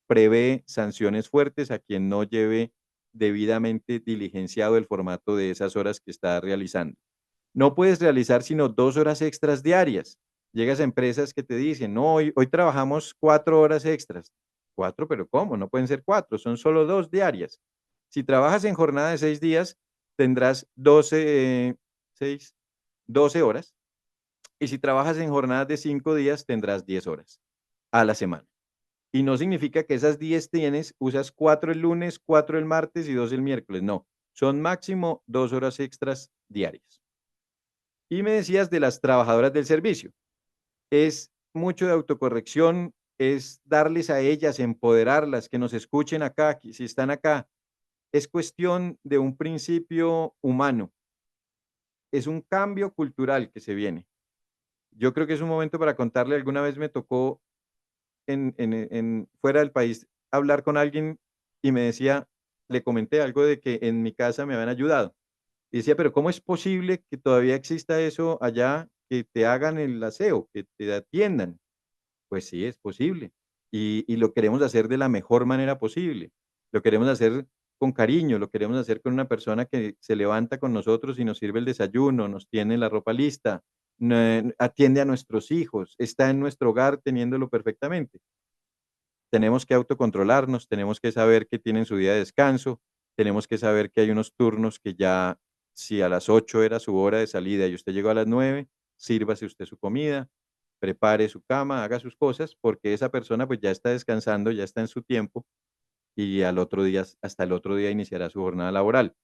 prevé sanciones fuertes a quien no lleve debidamente diligenciado el formato de esas horas que está realizando. No puedes realizar sino 2 horas extras diarias. Llegas a empresas que te dicen, no, hoy trabajamos 4 horas extras. Cuatro, pero ¿cómo? No pueden ser cuatro, son solo 2 diarias. Si trabajas en jornada de 6 días, tendrás 12 horas. Y si trabajas en jornadas de 5 días, tendrás 10 horas a la semana. Y no significa que esas 10 usas 4 el lunes, 4 el martes y 2 el miércoles. No, son máximo 2 horas extras diarias. Y me decías de las trabajadoras del servicio. Es mucho de autocorrección, es darles a ellas, empoderarlas, que nos escuchen acá, que si están acá. Es cuestión de un principio humano, es un cambio cultural que se viene. Yo creo que es un momento para contarle, alguna vez me tocó fuera del país hablar con alguien y me decía, le comenté algo de que en mi casa me habían ayudado. Y decía, pero ¿cómo es posible que todavía exista eso allá, que te hagan el aseo, que te atiendan? Pues sí, es posible. Y lo queremos hacer de la mejor manera posible. Lo queremos hacer con cariño, lo queremos hacer con una persona que se levanta con nosotros y nos sirve el desayuno, nos tiene la ropa lista, atiende a nuestros hijos, está en nuestro hogar teniéndolo perfectamente. Tenemos que autocontrolarnos, tenemos que saber que tienen su día de descanso, tenemos que saber que hay unos turnos que ya, si a las 8 era su hora de salida y usted llegó a las 9, sírvase usted su comida, prepare su cama, haga sus cosas, porque esa persona pues ya está descansando, ya está en su tiempo y al otro día, hasta el otro día iniciará su jornada laboral.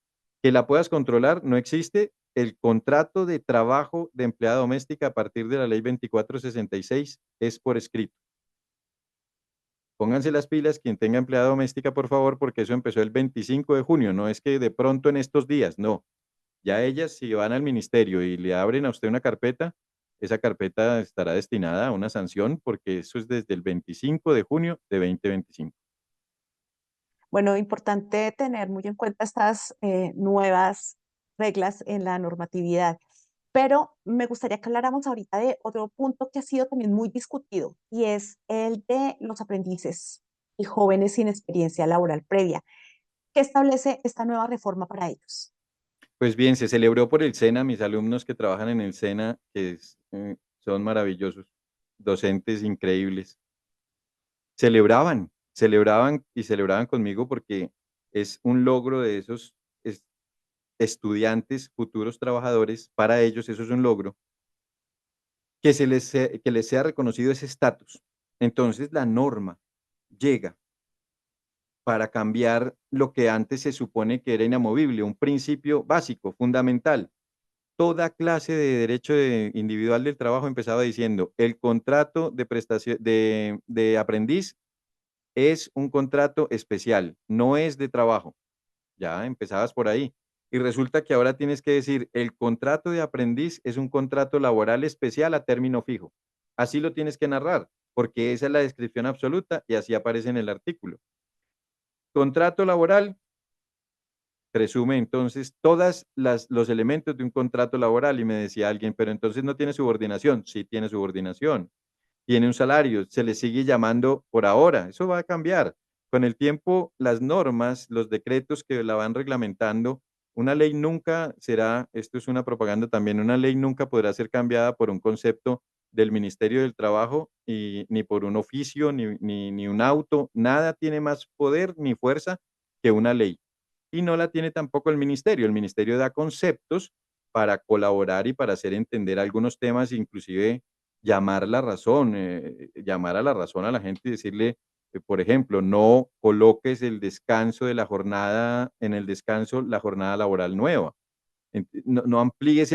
Que la puedas controlar, no existe. El contrato de trabajo de empleada doméstica a partir de la ley 2466 es por escrito. Pónganse las pilas quien tenga empleada doméstica, por favor, porque eso empezó el 25 de junio, no es que de pronto en estos días, no. Ya ellas, si van al ministerio y le abren a usted una carpeta, esa carpeta estará destinada a una sanción porque eso es desde el 25 de junio de 2025. Bueno, importante tener muy en cuenta estas nuevas reglas en la normatividad. Pero me gustaría que habláramos ahorita de otro punto que ha sido también muy discutido y es el de los aprendices y jóvenes sin experiencia laboral previa. ¿Qué establece esta nueva reforma para ellos? Pues bien, se celebró por el SENA, mis alumnos que trabajan en el SENA, son maravillosos, docentes increíbles. Celebraban y celebraban conmigo porque es un logro de esos estudiantes, futuros trabajadores, para ellos eso es un logro, que les sea reconocido ese estatus. Entonces la norma llega para cambiar lo que antes se supone que era inamovible, un principio básico, fundamental. Toda clase de derecho individual del trabajo empezaba diciendo, el contrato de prestación de aprendiz es un contrato especial, no es de trabajo. Ya empezabas por ahí. Y resulta que ahora tienes que decir, el contrato de aprendiz es un contrato laboral especial a término fijo. Así lo tienes que narrar, porque esa es la descripción absoluta y así aparece en el artículo. Contrato laboral presume entonces todos los elementos de un contrato laboral y me decía alguien, pero entonces no tiene subordinación. Sí tiene subordinación, tiene un salario, se le sigue llamando por ahora, eso va a cambiar. Con el tiempo, las normas, los decretos que la van reglamentando Una ley nunca será, esto es una propaganda también, una ley nunca podrá ser cambiada por un concepto del Ministerio del Trabajo y ni por un oficio, ni un auto, nada tiene más poder ni fuerza que una ley. Y no la tiene tampoco el ministerio. El ministerio da conceptos para colaborar y para hacer entender algunos temas, inclusive llamar a la razón a la gente y decirle, por ejemplo, no coloques el descanso de la jornada, en el descanso la jornada laboral nueva. No amplíes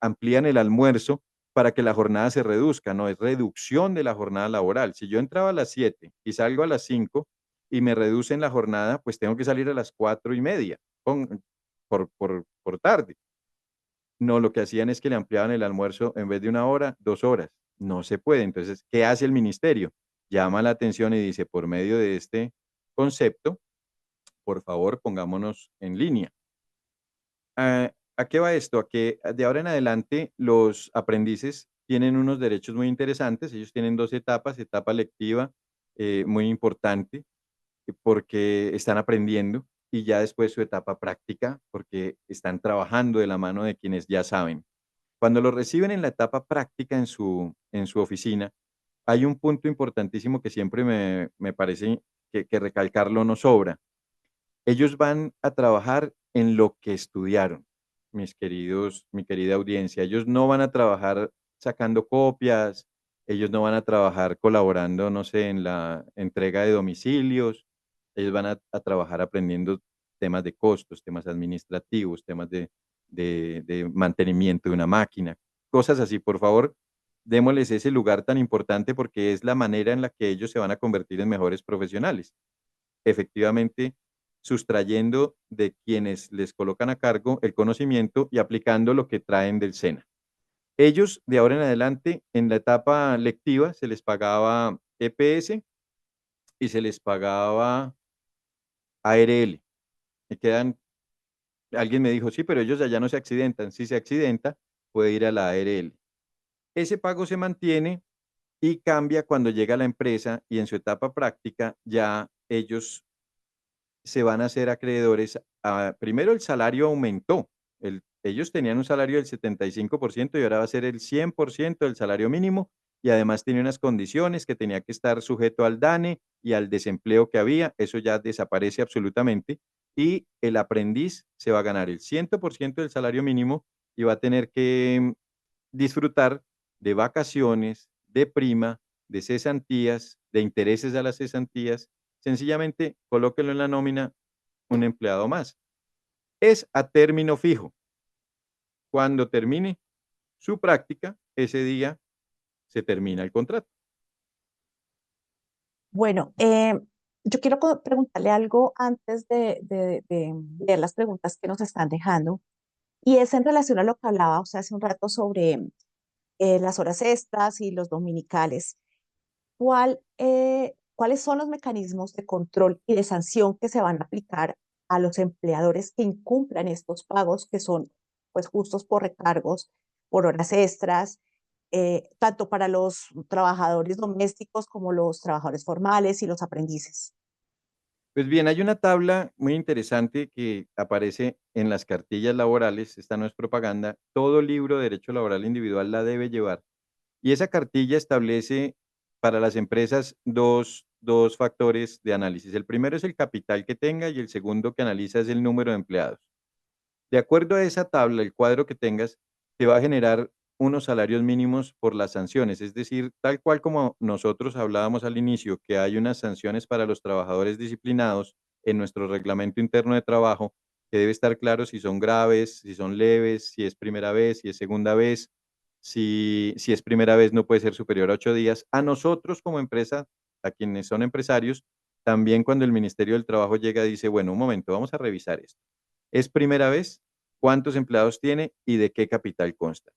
amplían el almuerzo para que la jornada se reduzca, no, es reducción de la jornada laboral. Si yo entraba a las 7 y salgo a las 5 y me reducen la jornada, pues tengo que salir a las 4:30 por tarde. No, lo que hacían es que le ampliaban el almuerzo en vez de 1 hora, 2 horas. No se puede. Entonces, ¿qué hace el ministerio? Llama la atención y dice, por medio de este concepto, por favor, pongámonos en línea. ¿A qué va esto? A que de ahora en adelante los aprendices tienen unos derechos muy interesantes. Ellos tienen 2 etapas, etapa lectiva, muy importante, porque están aprendiendo, y ya después su etapa práctica, porque están trabajando de la mano de quienes ya saben. Cuando lo reciben en la etapa práctica en su oficina, hay un punto importantísimo que siempre me parece que recalcarlo no sobra. Ellos van a trabajar en lo que estudiaron, mi querida audiencia. Ellos no van a trabajar sacando copias, ellos no van a trabajar colaborando, no sé, en la entrega de domicilios, ellos van a trabajar aprendiendo temas de costos, temas administrativos, temas de mantenimiento de una máquina, cosas así. Por favor, démosles ese lugar tan importante porque es la manera en la que ellos se van a convertir en mejores profesionales. Efectivamente, sustrayendo de quienes les colocan a cargo el conocimiento y aplicando lo que traen del SENA. Ellos, de ahora en adelante, en la etapa lectiva, se les pagaba EPS y se les pagaba ARL. Me quedan, alguien me dijo, sí, pero ellos allá no se accidentan. Si se accidenta, puede ir a la ARL. Ese pago se mantiene y cambia cuando llega a la empresa y en su etapa práctica ya ellos se van a ser acreedores a, primero el salario aumentó, ellos tenían un salario del 75% y ahora va a ser el 100% del salario mínimo, y además tenía unas condiciones que tenía que estar sujeto al DANE y al desempleo que había, eso ya desaparece absolutamente, y el aprendiz se va a ganar el 100% del salario mínimo y va a tener que disfrutar de vacaciones, de prima, de cesantías, de intereses a las cesantías. Sencillamente, colóquenlo en la nómina, un empleado más. Es a término fijo. Cuando termine su práctica, ese día se termina el contrato. Bueno, yo quiero preguntarle algo antes de leer las preguntas que nos están dejando, y es en relación a lo que hablaba, o sea, hace un rato sobre las horas extras y los dominicales. ¿Cuáles son los mecanismos de control y de sanción que se van a aplicar a los empleadores que incumplan estos pagos que son pues justos por recargos, por horas extras, tanto para los trabajadores domésticos como los trabajadores formales y los aprendices? Pues bien, hay una tabla muy interesante que aparece en las cartillas laborales, esta no es propaganda, todo libro de derecho laboral individual la debe llevar. Y esa cartilla establece para las empresas dos factores de análisis. El primero es el capital que tenga y el segundo que analiza es el número de empleados. De acuerdo a esa tabla, el cuadro que tengas, te va a generar unos salarios mínimos por las sanciones, es decir, tal cual como nosotros hablábamos al inicio, que hay unas sanciones para los trabajadores disciplinados en nuestro reglamento interno de trabajo, que debe estar claro si son graves, si son leves, si es primera vez, si es segunda vez, si es primera vez no puede ser superior a 8 días. A nosotros como empresa, a quienes son empresarios, también cuando el Ministerio del Trabajo llega, dice, bueno, un momento, vamos a revisar esto. ¿Es primera vez? ¿Cuántos empleados tiene y de qué capital consta?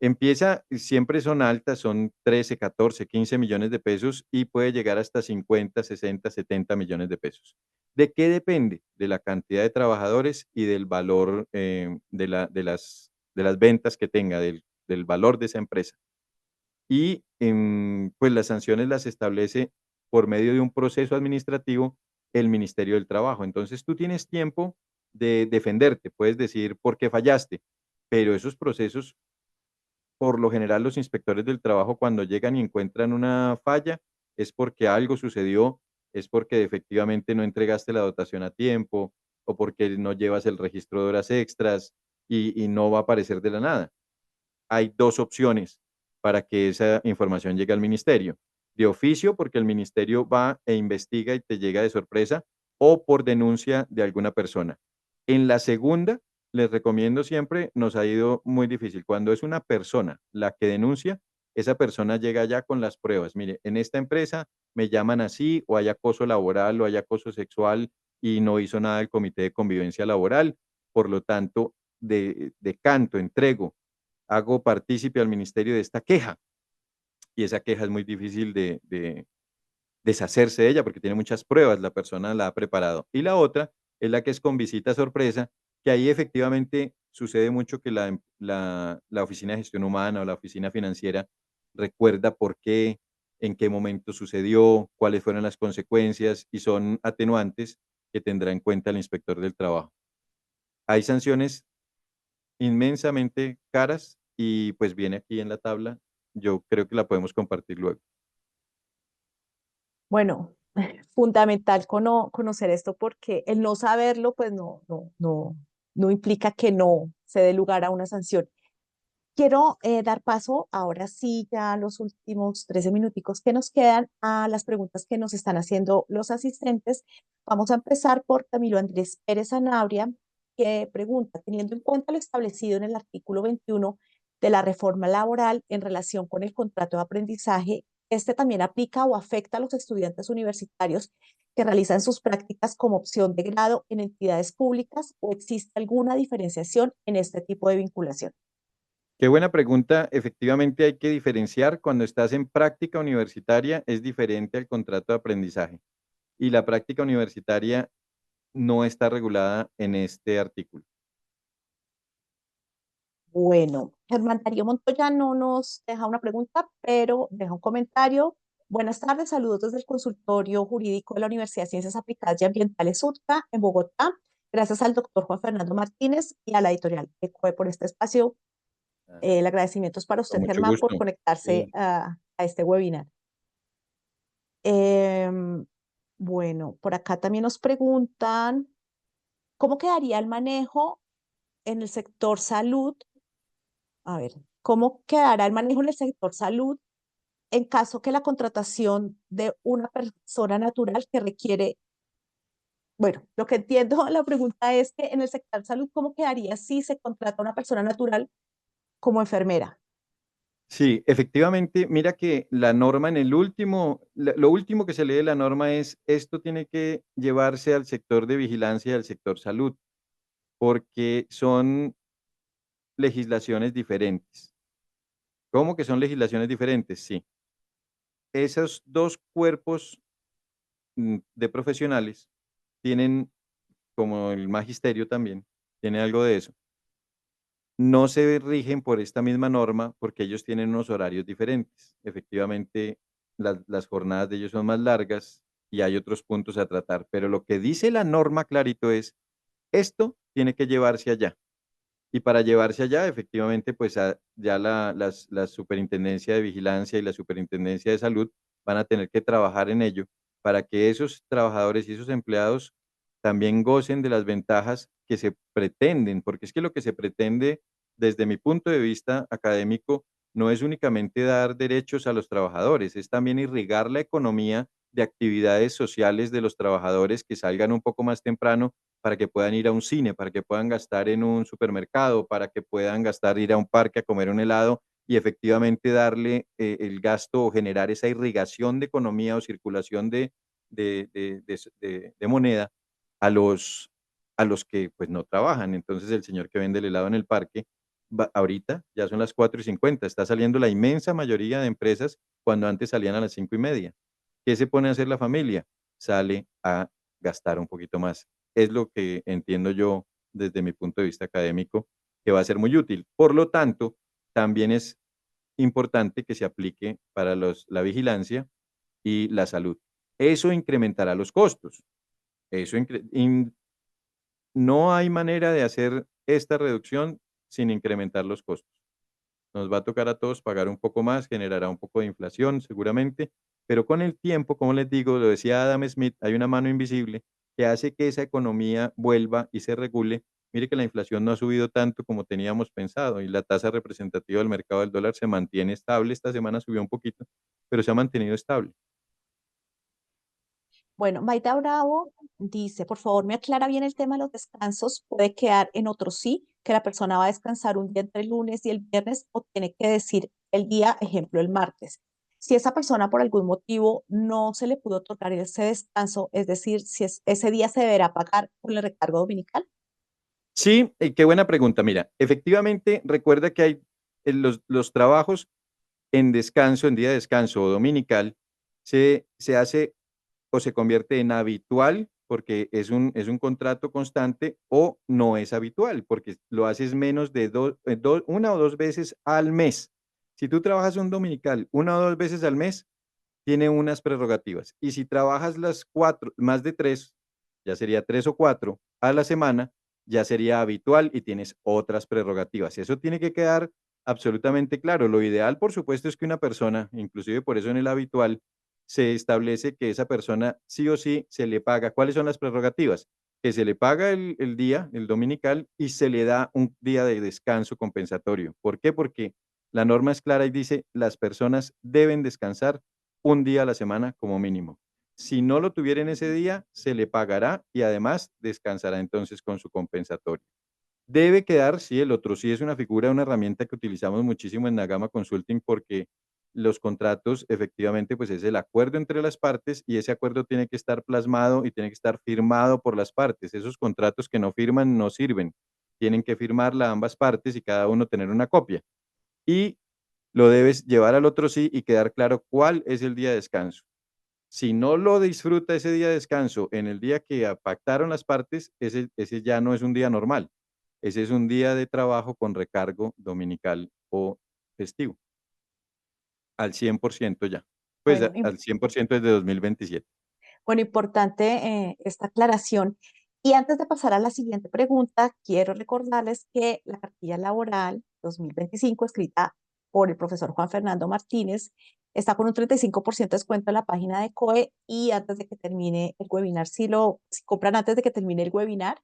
Empieza, siempre son altas, son 13, 14, 15 millones de pesos y puede llegar hasta 50, 60, 70 millones de pesos. ¿De qué depende? De la cantidad de trabajadores y del valor de las ventas que tenga, del valor de esa empresa. Y pues las sanciones las establece por medio de un proceso administrativo el Ministerio del Trabajo. Entonces tú tienes tiempo de defenderte, puedes decir por qué fallaste, pero esos procesos, por lo general, los inspectores del trabajo cuando llegan y encuentran una falla, es porque algo sucedió, es porque efectivamente no entregaste la dotación a tiempo o porque no llevas el registro de horas extras y no va a aparecer de la nada. Hay dos opciones para que esa información llegue al ministerio. De oficio, porque el ministerio va e investiga y te llega de sorpresa, o por denuncia de alguna persona. En la segunda, les recomiendo siempre, nos ha ido muy difícil. Cuando es una persona la que denuncia, esa persona llega ya con las pruebas. Mire, en esta empresa me llaman así, o hay acoso laboral, o hay acoso sexual, y no hizo nada el comité de convivencia laboral. Por lo tanto, de canto, entrego, hago partícipe al ministerio de esta queja, y esa queja es muy difícil de deshacerse de ella porque tiene muchas pruebas, la persona la ha preparado. Y la otra es la que es con visita sorpresa, que ahí efectivamente sucede mucho que la oficina de gestión humana o la oficina financiera recuerda por qué, en qué momento sucedió, cuáles fueron las consecuencias y son atenuantes que tendrá en cuenta el inspector del trabajo. Hay sanciones inmensamente caras y pues viene aquí en la tabla. Yo creo que la podemos compartir luego. Bueno, fundamental conocer esto porque el no saberlo, pues no implica que no se dé lugar a una sanción. Quiero dar paso ahora sí, ya los últimos 13 minuticos que nos quedan a las preguntas que nos están haciendo los asistentes. Vamos a empezar por Camilo Andrés Pérez Sanabria, que pregunta, teniendo en cuenta lo establecido en el artículo 21 de la reforma laboral en relación con el contrato de aprendizaje, ¿este también aplica o afecta a los estudiantes universitarios que realizan sus prácticas como opción de grado en entidades públicas o existe alguna diferenciación en este tipo de vinculación? Qué buena pregunta. Efectivamente hay que diferenciar cuando estás en práctica universitaria, es diferente al contrato de aprendizaje. Y la práctica universitaria no está regulada en este artículo. Bueno, Germán Darío Montoya no nos deja una pregunta, pero deja un comentario. Buenas tardes, saludos desde el consultorio jurídico de la Universidad de Ciencias Aplicadas y Ambientales UTCA en Bogotá. Gracias al doctor Juan Fernando Martínez y a la editorial ECOE por este espacio. Ah, El agradecimiento es para con usted, mucho Germán, por gusto. conectarse Sí. a este webinar. Em, bueno, por acá también nos preguntan, ¿cómo quedaría el manejo en el sector salud? A ver, ¿cómo quedará el manejo en el sector salud en caso que la contratación de una persona natural que requiere, bueno, lo que entiendo, la pregunta es que en el sector salud, ¿cómo quedaría si se contrata a una persona natural como enfermera? Sí, efectivamente, mira que la norma en el último, lo último que se lee de la norma es esto tiene que llevarse al sector de vigilancia y al sector salud, porque son legislaciones diferentes. ¿Cómo que son legislaciones diferentes? Sí. Esos dos cuerpos de profesionales tienen, como el magisterio también, tiene algo de eso. No se rigen por esta misma norma porque ellos tienen unos horarios diferentes. Efectivamente, las jornadas de ellos son más largas y hay otros puntos a tratar, pero lo que dice la norma clarito es, esto tiene que llevarse allá. Y para llevarse allá, efectivamente, pues ya la Superintendencia de Vigilancia y la Superintendencia de Salud van a tener que trabajar en ello para que esos trabajadores y esos empleados también gocen de las ventajas que se pretenden, porque es que lo que se pretende desde mi punto de vista académico no es únicamente dar derechos a los trabajadores, es también irrigar la economía de actividades sociales de los trabajadores que salgan un poco más temprano para que puedan ir a un cine, para que puedan gastar en un supermercado, para que puedan gastar, ir a un parque a comer un helado y efectivamente darle el gasto o generar esa irrigación de economía o circulación de moneda a los que pues no trabajan. Entonces el señor que vende el helado en el parque, ahorita ya son las 4:50, está saliendo la inmensa mayoría de empresas cuando antes salían a las 5:30. ¿Qué se pone a hacer la familia? Sale a gastar un poquito más. Es lo que entiendo yo desde mi punto de vista académico, que va a ser muy útil. Por lo tanto, también es importante que se aplique para la vigilancia y la salud. Eso incrementará los costos. Eso no hay manera de hacer esta reducción sin incrementar los costos. Nos va a tocar a todos pagar un poco más, generará un poco de inflación seguramente, pero con el tiempo, como les digo, lo decía Adam Smith, hay una mano invisible que hace que esa economía vuelva y se regule. Mire que la inflación no ha subido tanto como teníamos pensado y la tasa representativa del mercado del dólar se mantiene estable. Esta semana subió un poquito, pero se ha mantenido estable. Bueno, Maida Bravo dice, por favor, me aclara bien el tema de los descansos. ¿Puede quedar en otro sí, que la persona va a descansar un día entre el lunes y el viernes o tiene que decir el día, ejemplo, el martes? Si esa persona por algún motivo no se le pudo otorgar ese descanso, es decir, si ese día se deberá pagar con el recargo dominical. Sí, qué buena pregunta. Mira, efectivamente, recuerda que hay los trabajos en descanso, en día de descanso o dominical, se hace o se convierte en habitual porque es un contrato constante o no es habitual porque lo haces menos de una o dos veces al mes. Si tú trabajas un dominical una o dos veces al mes, tiene unas prerrogativas. Y si trabajas las cuatro, más de tres, ya sería tres o cuatro a la semana, ya sería habitual y tienes otras prerrogativas. Eso tiene que quedar absolutamente claro. Lo ideal, por supuesto, es que una persona, inclusive por eso en el habitual, se establece que esa persona sí o sí se le paga. ¿Cuáles son las prerrogativas? Que se le paga el día, el dominical, y se le da un día de descanso compensatorio. ¿Por qué? Porque la norma es clara y dice, las personas deben descansar un día a la semana como mínimo. Si no lo tuviera en ese día, se le pagará y además descansará entonces con su compensatorio. Debe quedar, sí, el otro sí es una figura, una herramienta que utilizamos muchísimo en Nagama Consulting porque los contratos efectivamente pues es el acuerdo entre las partes y ese acuerdo tiene que estar plasmado y tiene que estar firmado por las partes. Esos contratos que no firman no sirven. Tienen que firmarla ambas partes y cada uno tener una copia. Y lo debes llevar al otro sí y quedar claro cuál es el día de descanso. Si no lo disfruta ese día de descanso en el día que pactaron las partes, ese ya no es un día normal. Ese es un día de trabajo con recargo dominical o festivo, al 100% ya. Pues Bueno, al 100% desde 2027. Bueno, importante esta aclaración. Y antes de pasar a la siguiente pregunta, quiero recordarles que la cartilla laboral 2025, escrita por el profesor Juan Fernando Martínez, está con un 35% de descuento en la página de COE y antes de que termine el webinar, si compran antes de que termine el webinar,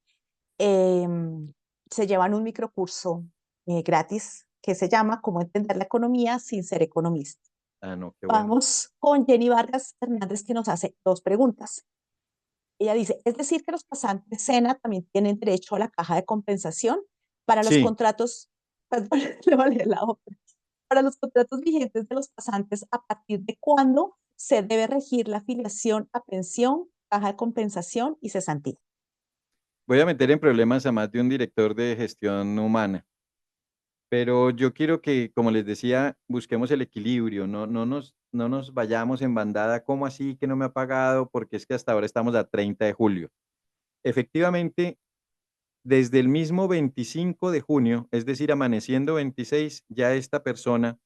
se llevan un microcurso gratis que se llama Cómo entender la economía sin ser economista. Ah, no, qué bueno. Vamos con Jenny Vargas Hernández que nos hace dos preguntas. Ella dice, es decir, que los pasantes SENA también tienen derecho a la caja de compensación para los Sí, contratos, perdón, le voy a leer la otra, para los contratos vigentes de los pasantes, ¿a partir de cuándo se debe regir la afiliación a pensión, caja de compensación y cesantía? voy a meter en problemas a más de un director de gestión humana. Pero yo quiero que, como les decía, busquemos el equilibrio, no nos vayamos en bandada, ¿cómo así que no me ha pagado? Porque es que hasta ahora estamos a 30 de julio. Efectivamente, desde el mismo 25 de junio, es decir, amaneciendo 26, ya esta persona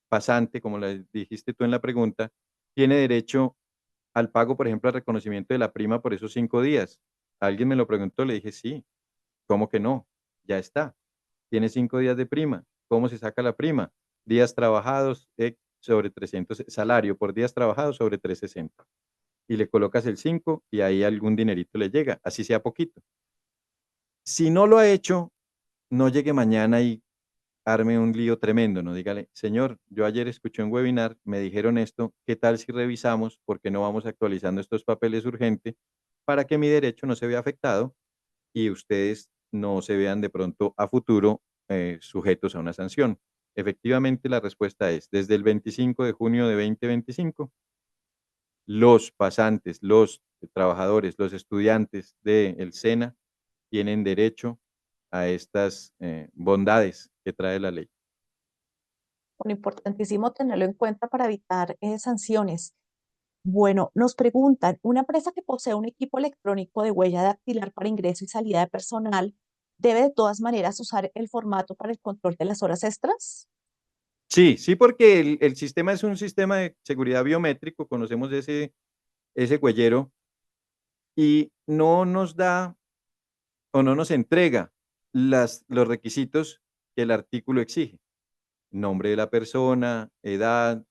pasante, como le dijiste tú en la pregunta, tiene derecho al pago, por ejemplo, al reconocimiento de la prima por esos 5 días. Alguien me lo preguntó, le dije, sí, ¿cómo que no? Ya está. Tiene 5 días de prima. ¿Cómo se saca la prima? Días trabajados sobre 300, salario por días trabajados sobre 360. Y le colocas el 5 y ahí algún dinerito le llega, así sea poquito. Si no lo ha hecho, no llegue mañana y arme un lío tremendo, no dígale, señor, yo ayer escuché un webinar, me dijeron esto, ¿qué tal si revisamos? Porque no vamos actualizando estos papeles urgente para que mi derecho no se vea afectado y ustedes no se vean de pronto a futuro sujetos a una sanción. Efectivamente, la respuesta es, desde el 25 de junio de 2025, los pasantes, los trabajadores, los estudiantes del SENA tienen derecho a estas bondades que trae la ley. Bueno, importantísimo tenerlo en cuenta para evitar sanciones. Bueno, nos preguntan, ¿una empresa que posee un equipo electrónico de huella dactilar para ingreso y salida de personal debe de todas maneras usar el formato para el control de las horas extras? Sí, sí, porque el sistema es un sistema de seguridad biométrico, conocemos ese huellero y no nos da o no nos entrega los requisitos que el artículo exige. Nombre de la persona, edad,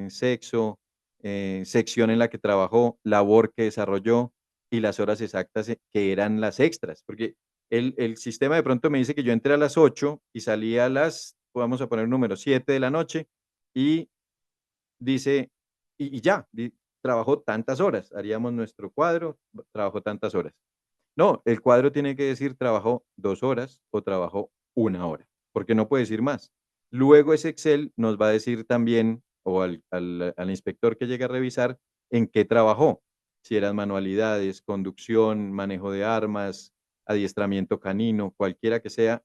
sexo, sección en la que trabajó, labor que desarrolló y las horas exactas que eran las extras. Porque el sistema de pronto me dice que yo entré a las 8 y salí a las, vamos a poner un número, 7 de la noche y dice, y ya, trabajó tantas horas, haríamos nuestro cuadro, trabajó tantas horas. No, el cuadro tiene que decir trabajó 2 horas o trabajó 1 hora, porque no puede decir más. Luego ese Excel nos va a decir también, o al inspector que llegue a revisar, en qué trabajó. Si eran manualidades, conducción, manejo de armas, adiestramiento canino, cualquiera que sea,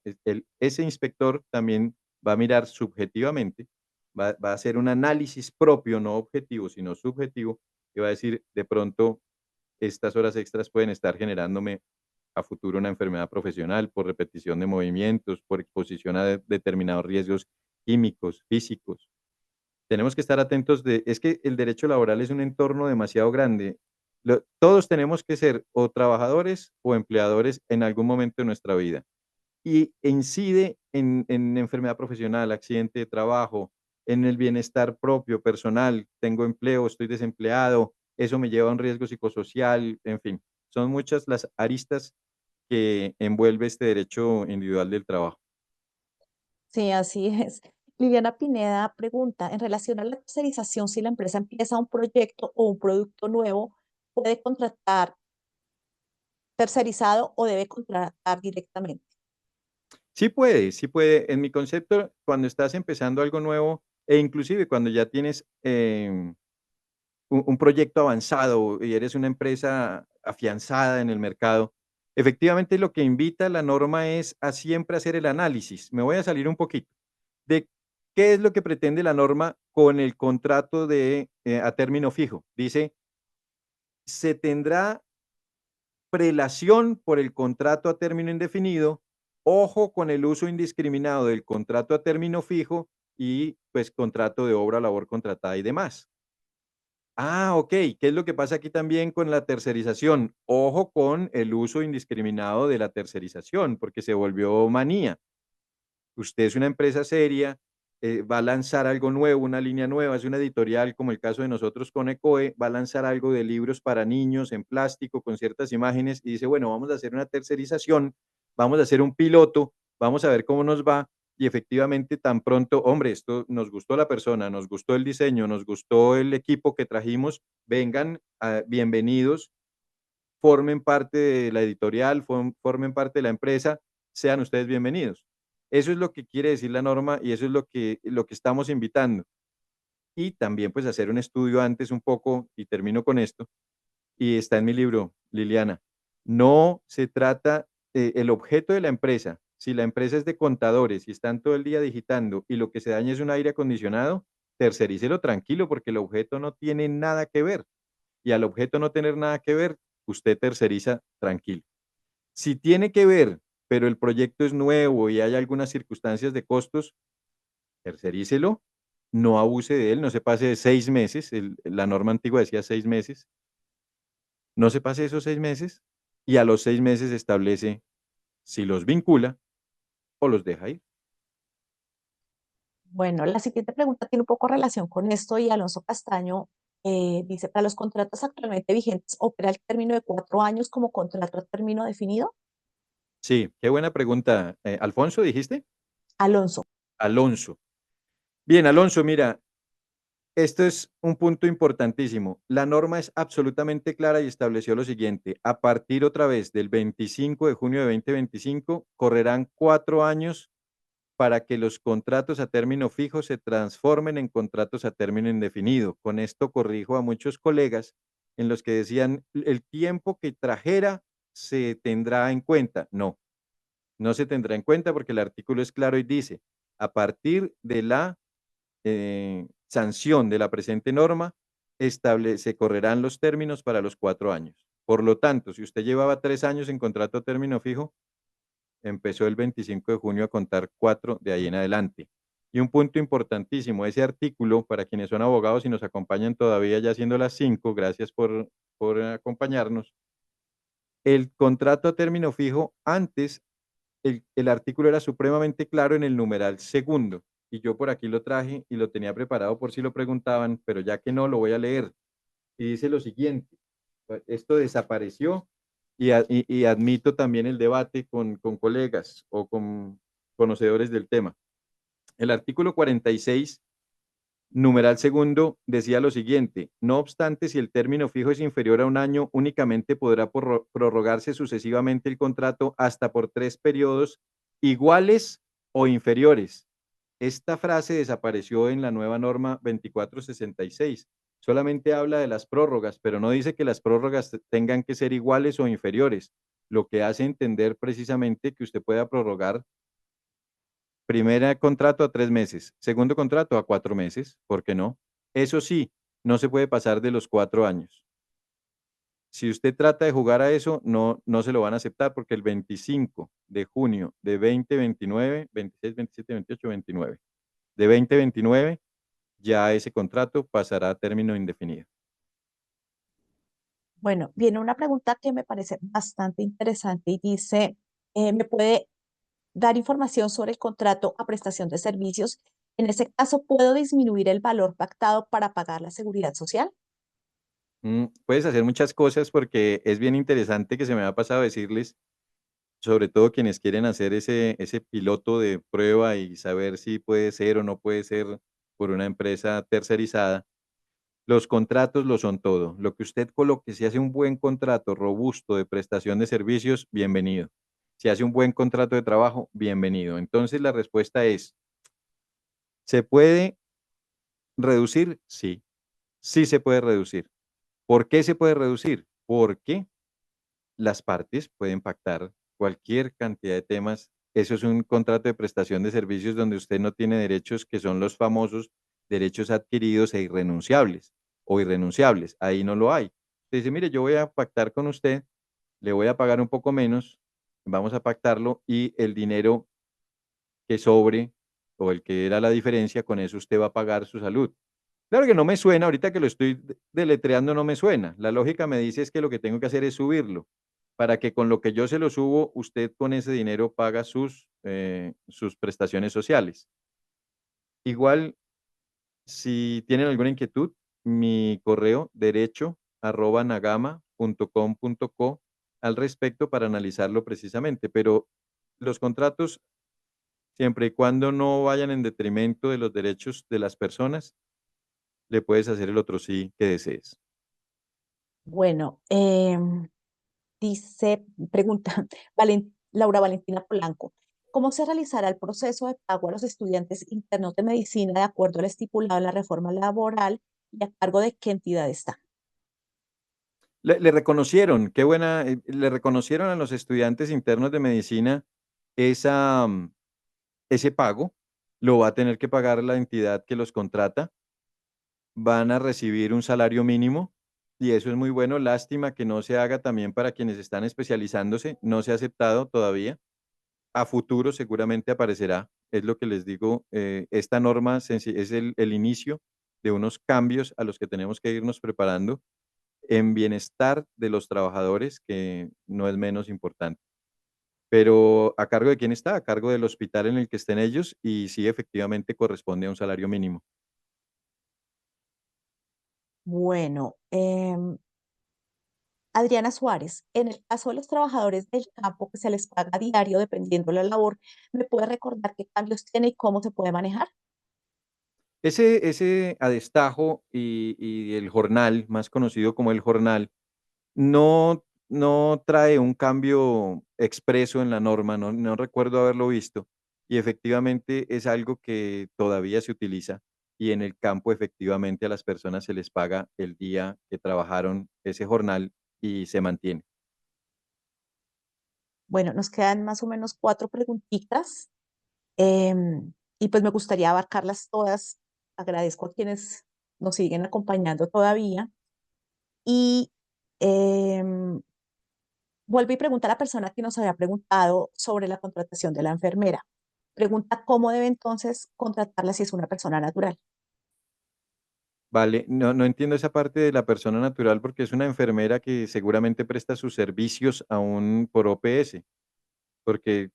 ese inspector también va a mirar subjetivamente, va a hacer un análisis propio, no objetivo, sino subjetivo, y va a decir, de pronto, estas horas extras pueden estar generándome a futuro una enfermedad profesional por repetición de movimientos, por exposición a determinados riesgos químicos, físicos. Tenemos que estar atentos es que el derecho laboral es un entorno demasiado grande. Todos tenemos que ser o trabajadores o empleadores en algún momento de nuestra vida y incide en enfermedad profesional, accidente de trabajo, en el bienestar propio, personal, tengo empleo, estoy desempleado, eso me lleva a un riesgo psicosocial, en fin, son muchas las aristas que envuelve este derecho individual del trabajo. Sí, así es. Liliana Pineda pregunta, en relación a la tercerización, si la empresa empieza un proyecto o un producto nuevo, ¿puede contratar tercerizado o debe contratar directamente? Sí puede, sí puede. En mi concepto, cuando estás empezando algo nuevo e inclusive cuando ya tienes un proyecto avanzado y eres una empresa afianzada en el mercado, efectivamente lo que invita la norma es a siempre hacer el análisis. Me voy a salir un poquito de qué es lo que pretende la norma con el contrato a término fijo. Dice, se tendrá prelación por el contrato a término indefinido, ojo con el uso indiscriminado del contrato a término fijo y pues contrato de obra, labor contratada y demás. Ah, ok. ¿Qué es lo que pasa aquí también con la tercerización? Ojo con el uso indiscriminado de la tercerización, porque se volvió manía. Usted es una empresa seria, va a lanzar algo nuevo, una línea nueva, es una editorial como el caso de nosotros con ECOE, va a lanzar algo de libros para niños en plástico con ciertas imágenes y dice, bueno, vamos a hacer una tercerización, vamos a hacer un piloto, vamos a ver cómo nos va y efectivamente tan pronto, hombre, esto nos gustó la persona, nos gustó el diseño, nos gustó el equipo que trajimos, vengan, bienvenidos, formen parte de la editorial, formen parte de la empresa, sean ustedes bienvenidos. Eso es lo que quiere decir la norma y eso es lo que estamos invitando. Y también pues hacer un estudio antes un poco, y termino con esto, y está en mi libro, Liliana. No se trata, el objeto de la empresa, si la empresa es de contadores y están todo el día digitando y lo que se daña es un aire acondicionado, tercerícelo tranquilo porque el objeto no tiene nada que ver. Y al objeto no tener nada que ver, usted terceriza tranquilo. Si tiene que ver, pero el proyecto es nuevo y hay algunas circunstancias de costos, tercerícelo, no abuse de él, no se pase de 6 meses, la norma antigua decía 6 meses, no se pase esos 6 meses y a los 6 meses establece si los vincula o los deja ir. Bueno, la siguiente pregunta tiene un poco relación con esto y Alonso Castaño dice, para los contratos actualmente vigentes, ¿opera el término de 4 años como contrato a término definido? Sí, qué buena pregunta. Alfonso, dijiste. Alonso. Alonso. Bien, Alonso, mira, esto es un punto importantísimo. La norma es absolutamente clara y estableció lo siguiente. A partir otra vez del 25 de junio de 2025, correrán 4 años para que los contratos a término fijo se transformen en contratos a término indefinido. Con esto corrijo a muchos colegas en los que decían el tiempo que trajera se tendrá en cuenta. No, no se tendrá en cuenta porque el artículo es claro y dice, a partir de la sanción de la presente norma, se correrán los términos para los 4 años. Por lo tanto, si usted llevaba 3 años en contrato a término fijo, empezó el 25 de junio a contar 4 de ahí en adelante. Y un punto importantísimo, ese artículo, para quienes son abogados y nos acompañan todavía ya siendo las 5, gracias por acompañarnos. El contrato a término fijo, antes el artículo era supremamente claro en el numeral segundo, y yo por aquí lo traje y lo tenía preparado por si lo preguntaban, pero ya que no, lo voy a leer. Y dice lo siguiente: esto desapareció y admito también el debate con colegas o con conocedores del tema. El artículo 46, numeral segundo, decía lo siguiente: no obstante, si el término fijo es inferior a un año, únicamente podrá prorrogarse sucesivamente el contrato hasta por 3 periodos iguales o inferiores. Esta frase desapareció en la nueva norma 2466. Solamente habla de las prórrogas, pero no dice que las prórrogas tengan que ser iguales o inferiores, lo que hace entender precisamente que usted pueda prorrogar primer contrato a 3 meses, segundo contrato a 4 meses, ¿por qué no? Eso sí, no se puede pasar de los 4 años. Si usted trata de jugar a eso, no, no se lo van a aceptar porque el 25 de junio de 2029, 26, 27, 28, 29, de 2029, ya ese contrato pasará a término indefinido. Bueno, viene una pregunta que me parece bastante interesante y dice, ¿me puede dar información sobre el contrato a prestación de servicios? En ese caso, ¿puedo disminuir el valor pactado para pagar la seguridad social? Puedes hacer muchas cosas porque es bien interesante que se me ha pasado decirles, sobre todo quienes quieren hacer ese piloto de prueba y saber si puede ser o no puede ser por una empresa tercerizada. Los contratos lo son todo. Lo que usted coloque, si hace un buen contrato robusto de prestación de servicios, bienvenido. Si hace un buen contrato de trabajo, bienvenido. Entonces la respuesta es, ¿se puede reducir? Sí, sí se puede reducir. ¿Por qué se puede reducir? Porque las partes pueden pactar cualquier cantidad de temas. Eso es un contrato de prestación de servicios donde usted no tiene derechos, que son los famosos derechos adquiridos e irrenunciables o irrenunciables. Ahí no lo hay. Usted dice, mire, yo voy a pactar con usted, le voy a pagar un poco menos, vamos a pactarlo y el dinero que sobre o el que era la diferencia, con eso usted va a pagar su salud. Claro que no me suena, ahorita que lo estoy deletreando no me suena. La lógica me dice es que lo que tengo que hacer es subirlo, para que con lo que yo se lo subo, usted con ese dinero paga sus prestaciones sociales. Igual, si tienen alguna inquietud, mi correo derecho@nagama.com.co al respecto para analizarlo precisamente, pero los contratos, siempre y cuando no vayan en detrimento de los derechos de las personas, le puedes hacer el otro sí que desees. Bueno, dice, pregunta Laura Valentina Polanco, ¿cómo se realizará el proceso de pago a los estudiantes internos de medicina de acuerdo al estipulado en la reforma laboral y a cargo de qué entidad está? Le reconocieron, qué buena, le reconocieron a los estudiantes internos de medicina esa, ese pago, lo va a tener que pagar la entidad que los contrata, van a recibir un salario mínimo y eso es muy bueno. Lástima que no se haga también para quienes están especializándose, no se ha aceptado todavía. A futuro seguramente aparecerá, es lo que les digo, esta norma es el inicio de unos cambios a los que tenemos que irnos preparando en bienestar de los trabajadores, que no es menos importante. Pero ¿a cargo de quién está? A cargo del hospital en el que estén ellos y sí, efectivamente corresponde a un salario mínimo. Bueno, Adriana Suárez, en el caso de los trabajadores del campo que se les paga a diario dependiendo de la labor, ¿me puede recordar qué cambios tiene y cómo se puede manejar? Ese adestajo y el jornal, más conocido como el jornal, no trae un cambio expreso en la norma, no recuerdo haberlo visto, y efectivamente es algo que todavía se utiliza, y en el campo efectivamente a las personas se les paga el día que trabajaron ese jornal y se mantiene. Bueno, nos quedan más o menos cuatro preguntitas y pues me gustaría abarcarlas todas. Agradezco a quienes nos siguen acompañando todavía. Y em, vuelvo y pregunta a la persona que nos había preguntado sobre la contratación de la enfermera. Pregunta cómo debe entonces contratarla si es una persona natural. Vale, no entiendo esa parte de la persona natural porque es una enfermera que seguramente presta sus servicios aún por OPS, porque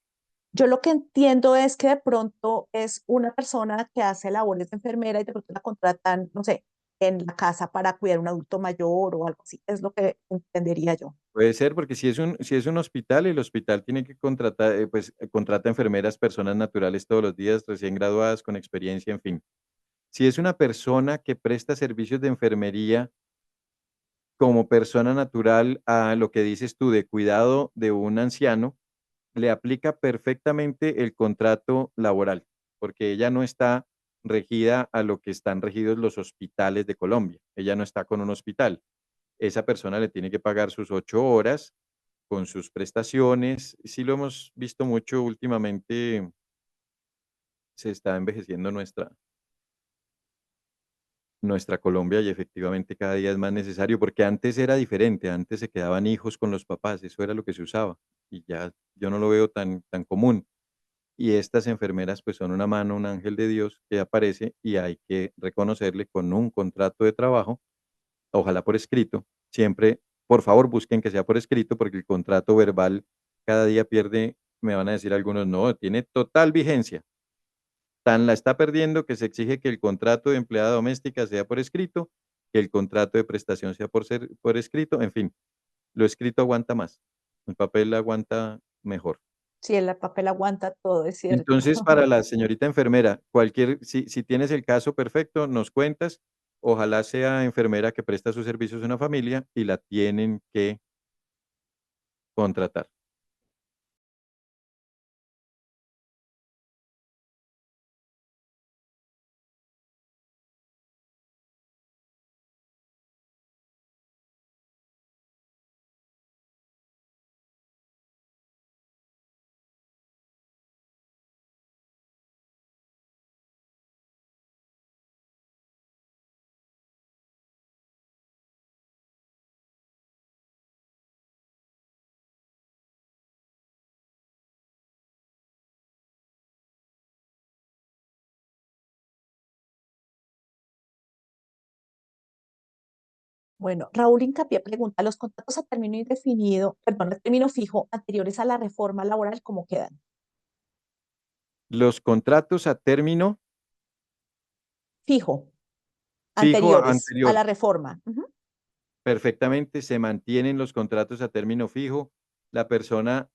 Yo lo que entiendo es que de pronto es una persona que hace labores de enfermera y de pronto la contratan, no sé, en la casa para cuidar a un adulto mayor o algo así. Es lo que entendería yo. puede ser, porque si es un hospital, el hospital tiene que contratar, pues contrata enfermeras, personas naturales todos los días, recién graduadas, con experiencia, en fin. Si es una persona que presta servicios de enfermería como persona natural a lo que dices tú de cuidado de un anciano, le aplica perfectamente el contrato laboral, porque ella no está regida a lo que están regidos los hospitales de Colombia. Ella no está con un hospital. Esa persona le tiene que pagar sus 8 horas con sus prestaciones. Sí lo hemos visto mucho últimamente, se está envejeciendo nuestra Colombia y efectivamente cada día es más necesario, porque antes era diferente, antes se quedaban hijos con los papás, eso era lo que se usaba y ya yo no lo veo tan común. Y estas enfermeras pues son una mano, un ángel de Dios que aparece y hay que reconocerle con un contrato de trabajo, ojalá por escrito, siempre, por favor busquen que sea por escrito porque el contrato verbal cada día pierde, me van a decir algunos, no, tiene total vigencia. Tan la está perdiendo que se exige que el contrato de empleada doméstica sea por escrito, que el contrato de prestación sea por escrito, en fin, lo escrito aguanta más, el papel aguanta mejor. Sí, el papel aguanta todo, es cierto. Entonces, para la señorita enfermera, si tienes el caso perfecto, nos cuentas, ojalá sea enfermera que presta sus servicios a una familia y la tienen que contratar. Bueno, Raúl Hincapié pregunta, ¿los contratos a término indefinido, perdón, a término fijo anteriores a la reforma laboral, cómo quedan? Los contratos a término Fijo, fijo anteriores a anterior. la reforma. Ujú. Perfectamente, se mantienen los contratos a término fijo. La persona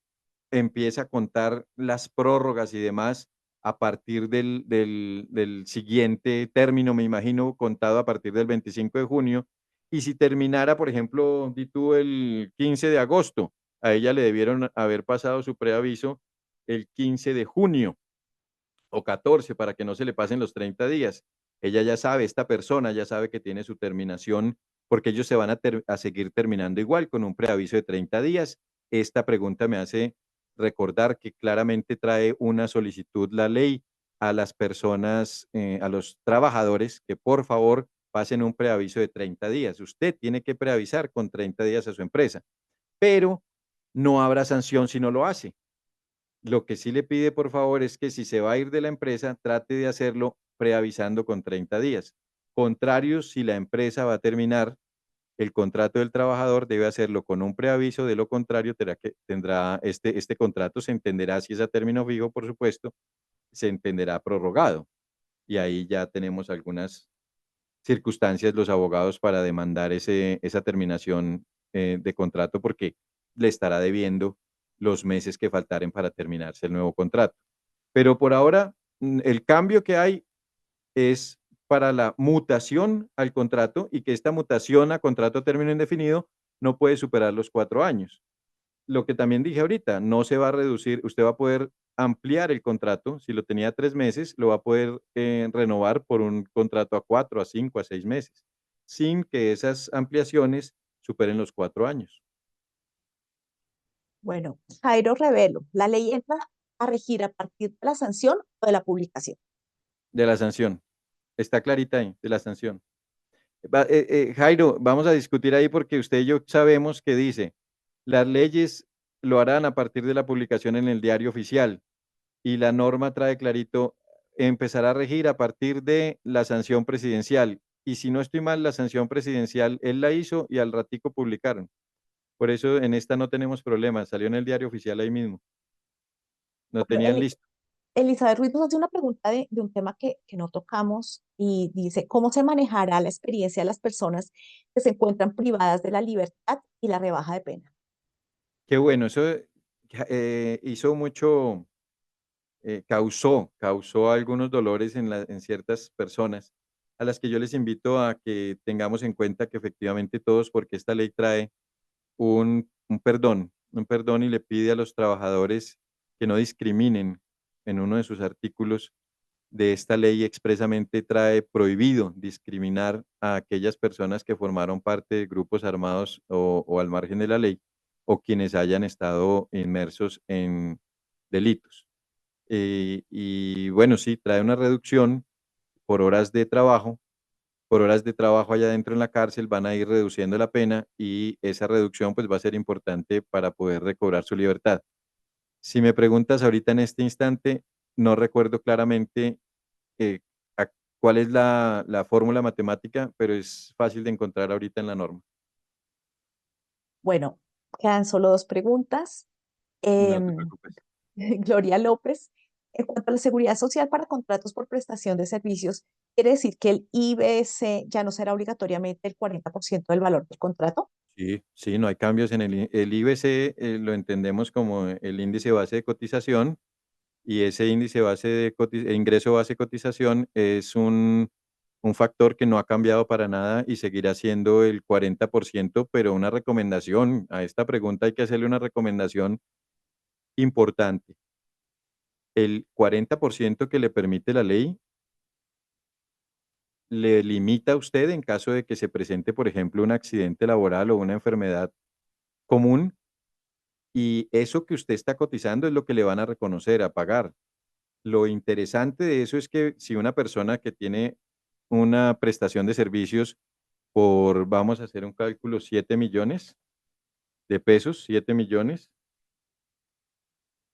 empieza a contar las prórrogas y demás a partir del siguiente término, me imagino, contado a partir del 25 de junio. Y si terminara, por ejemplo, di tú el 15 de agosto, a ella le debieron haber pasado su preaviso el 15 de junio o 14 para que no se le pasen los 30 días. Ella ya sabe, esta persona ya sabe que tiene su terminación porque ellos se van a seguir terminando igual con un preaviso de 30 días. Esta pregunta me hace recordar que claramente trae una solicitud la ley a las personas, a los trabajadores que por favor pasen un preaviso de 30 días. Usted tiene que preavisar con 30 días a su empresa, pero no habrá sanción si no lo hace. Lo que sí le pide, por favor, es que si se va a ir de la empresa, trate de hacerlo preavisando con 30 días. Contrario, si la empresa va a terminar el contrato del trabajador, debe hacerlo con un preaviso, de lo contrario, tendrá este contrato, se entenderá si es a término fijo, por supuesto, se entenderá prorrogado. Y ahí ya tenemos algunas circunstancias los abogados para demandar esa terminación de contrato porque le estará debiendo los meses que faltaren para terminarse el nuevo contrato. Pero por ahora, el cambio que hay es para la mutación al contrato y que esta mutación a contrato a término indefinido no puede superar los 4 años. Lo que también dije ahorita, no se va a reducir, usted va a poder ampliar el contrato, si lo tenía 3 meses, lo va a poder renovar por un contrato a 4, a 5, a 6 meses, sin que esas ampliaciones superen los 4 años Bueno, Jairo Revelo, la ley entra a regir a partir de la sanción o de la publicación. de la sanción. Está clarita ahí, de la sanción. Jairo, vamos a discutir ahí porque usted y yo sabemos que dice, las leyes lo harán a partir de la publicación en el diario oficial y la norma trae clarito, empezará a regir a partir de la sanción presidencial. y si no estoy mal, la sanción presidencial, él la hizo y al ratico publicaron. Por eso en esta no tenemos problemas, salió en el diario oficial ahí mismo, lo Bueno, tenían listo. Elizabeth Ruiz nos hace una pregunta de un tema que no tocamos y dice, ¿cómo se manejará la experiencia de las personas que se encuentran privadas de la libertad y la rebaja de pena? Qué bueno, eso hizo mucho, causó algunos dolores en ciertas personas, a las que yo les invito a que tengamos en cuenta que efectivamente todos, porque esta ley trae un perdón y le pide a los trabajadores que no discriminen. En uno de sus artículos de esta ley expresamente trae prohibido discriminar a aquellas personas que formaron parte de grupos armados o al margen de la ley o quienes hayan estado inmersos en delitos. Y bueno, sí, trae una reducción por horas de trabajo. Por horas de trabajo allá adentro en la cárcel van a ir reduciendo la pena y esa reducción pues va a ser importante para poder recobrar su libertad. Si me preguntas ahorita en este instante, no recuerdo claramente eh, a- cuál es la fórmula matemática, pero es fácil de encontrar ahorita en la norma. Bueno, quedan solo dos preguntas. No te Em, preocupes. Gloria López, en cuanto a la seguridad social para contratos por prestación de servicios, ¿quiere decir que el IBS ya no será obligatoriamente el 40% del valor del contrato? Sí, sí, no hay cambios en el IBC, lo entendemos como el índice base de cotización y ese índice base de ingreso base cotización es un factor que no ha cambiado para nada y seguirá siendo el 40%, pero una recomendación, a esta pregunta hay que hacerle una recomendación importante. El 40% que le permite la ley le limita a usted en caso de que se presente, por ejemplo, un accidente laboral o una enfermedad común y eso que usted está cotizando es lo que le van a reconocer, a pagar. Lo interesante de eso es que si una persona que tiene una prestación de servicios por, vamos a hacer un cálculo, 7 millones de pesos, 7 millones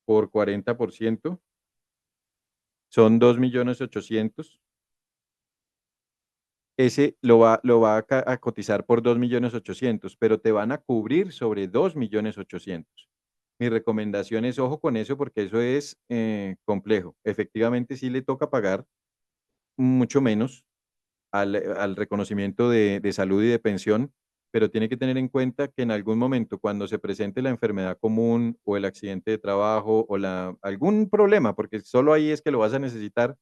por 40%, son 2.800.000. Ese lo va a cotizar por 2.800.000, pero te van a cubrir sobre 2.800.000. Mi recomendación es ojo con eso porque eso es complejo. Efectivamente, sí le toca pagar mucho menos al reconocimiento de salud y de pensión, pero tiene que tener en cuenta que en algún momento, cuando se presente la enfermedad común o el accidente de trabajo o algún problema, porque solo ahí es que lo vas a necesitar,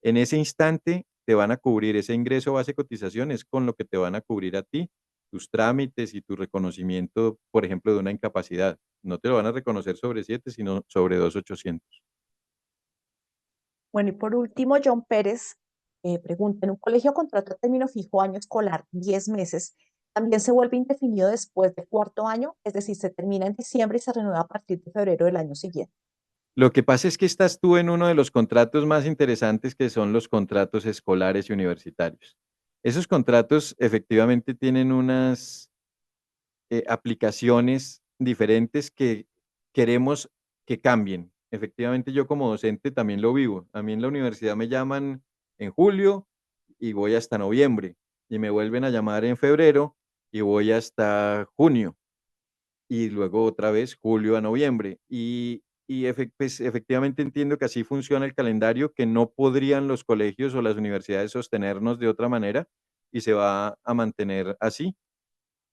en ese instante te van a cubrir ese ingreso base cotización, es con lo que te van a cubrir a ti, tus trámites y tu reconocimiento, por ejemplo, de una incapacidad. No te lo van a reconocer sobre 7 sino sobre 2.800. Bueno, y por último, John Pérez pregunta, ¿en un colegio contrato a término fijo año escolar 10 meses, también se vuelve indefinido después del cuarto año? Es decir, se termina en diciembre y se renueva a partir de febrero del año siguiente. Lo que pasa es que estás tú en uno de los contratos más interesantes que son los contratos escolares y universitarios. Esos contratos efectivamente tienen unas aplicaciones diferentes que queremos que cambien. Efectivamente, yo como docente también lo vivo. A mí en la universidad me llaman en julio y voy hasta noviembre y me vuelven a llamar en febrero y voy hasta junio y luego otra vez julio a noviembre. Pues, efectivamente entiendo que así funciona el calendario, que no podrían los colegios o las universidades sostenernos de otra manera y se va a mantener así.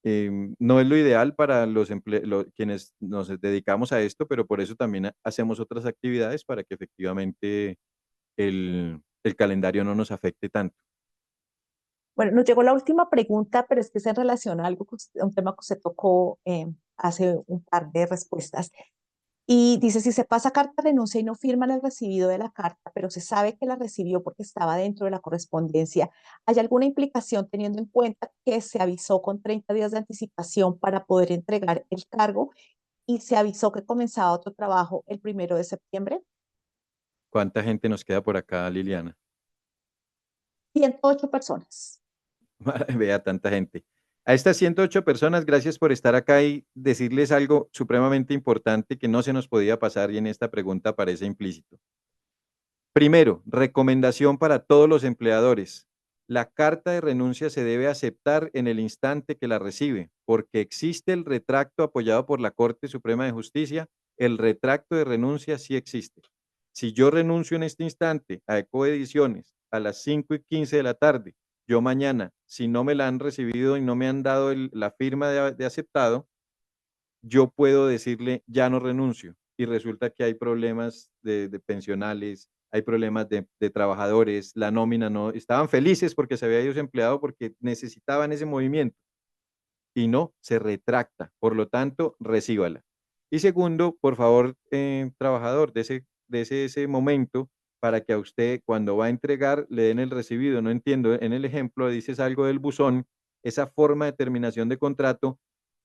No es lo ideal para quienes nos dedicamos a esto, pero por eso también hacemos otras actividades para que efectivamente el calendario no nos afecte tanto. Bueno, nos llegó la última pregunta, pero es que es en relación a algo un tema que usted tocó hace un par de respuestas. Y dice, si se pasa carta de renuncia y no firman el recibido de la carta, pero se sabe que la recibió porque estaba dentro de la correspondencia, ¿hay alguna implicación teniendo en cuenta que se avisó con 30 días de anticipación para poder entregar el cargo y se avisó que comenzaba otro trabajo el 1 de septiembre? ¿Cuánta gente nos queda por acá, Liliana? 108 personas. Vea tanta gente. A estas 108 personas, gracias por estar acá y decirles algo supremamente importante que no se nos podía pasar y en esta pregunta aparece implícito. Primero, recomendación para todos los empleadores. La carta de renuncia se debe aceptar en el instante que la recibe, porque existe el retracto apoyado por la Corte Suprema de Justicia. El retracto de renuncia sí existe. Si yo renuncio en este instante a Ecoediciones a las 5:15 de la tarde, yo mañana, si no me la han recibido y no me han dado la firma de aceptado, yo puedo decirle, ya no renuncio. Y resulta que hay problemas de pensionales, hay problemas de trabajadores, la nómina no, estaban felices porque se había ido su empleado porque necesitaban ese movimiento y no, se retracta. Por lo tanto, recíbala. Y segundo, por favor, trabajador, ese momento para que a usted cuando va a entregar le den el recibido. No entiendo, en el ejemplo dices algo del buzón, esa forma de terminación de contrato.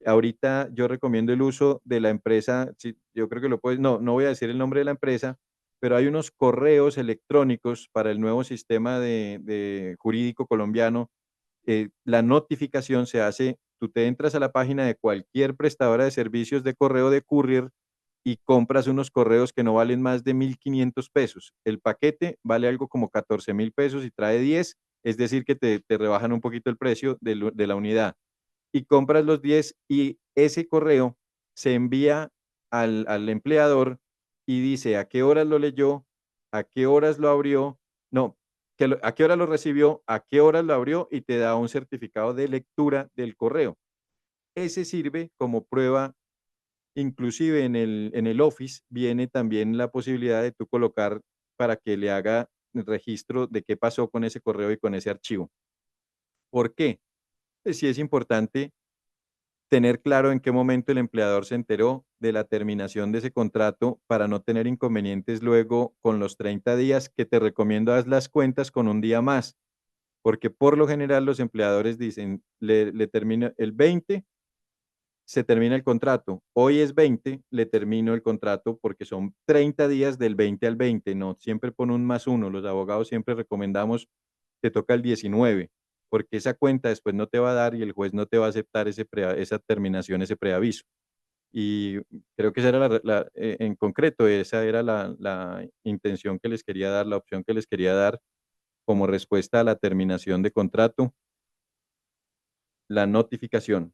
Ahorita yo recomiendo el uso de la empresa, sí, yo creo que lo puedes, no voy a decir el nombre de la empresa, pero hay unos correos electrónicos para el nuevo sistema de jurídico colombiano. La notificación se hace, tú te entras a la página de cualquier prestadora de servicios de correo de courier y compras unos correos que no valen más de 1.500 pesos. El paquete vale algo como 14.000 pesos y trae 10, es decir, que te rebajan un poquito el precio de la unidad. Y compras los 10 y ese correo se envía al empleador y dice a qué horas lo leyó, a qué horas lo abrió, no, a qué hora lo recibió, a qué horas lo abrió y te da un certificado de lectura del correo. Ese sirve como prueba, inclusive en el Office viene también la posibilidad de tú colocar para que le haga el registro de qué pasó con ese correo y con ese archivo. ¿Por qué? Pues sí es importante tener claro en qué momento el empleador se enteró de la terminación de ese contrato para no tener inconvenientes luego con los 30 días, que te recomiendo haz las cuentas con un día más, porque por lo general los empleadores dicen, le termino el 20, se termina el contrato. Hoy es 20, le termino el contrato porque son 30 días del 20 al 20, no, siempre pon un +1. Los abogados siempre recomendamos, te toca el 19, porque esa cuenta después no te va a dar y el juez no te va a aceptar esa terminación, ese preaviso. Y creo que esa era en concreto, esa era la intención que les quería dar, la opción que les quería dar como respuesta a la terminación de contrato, la notificación.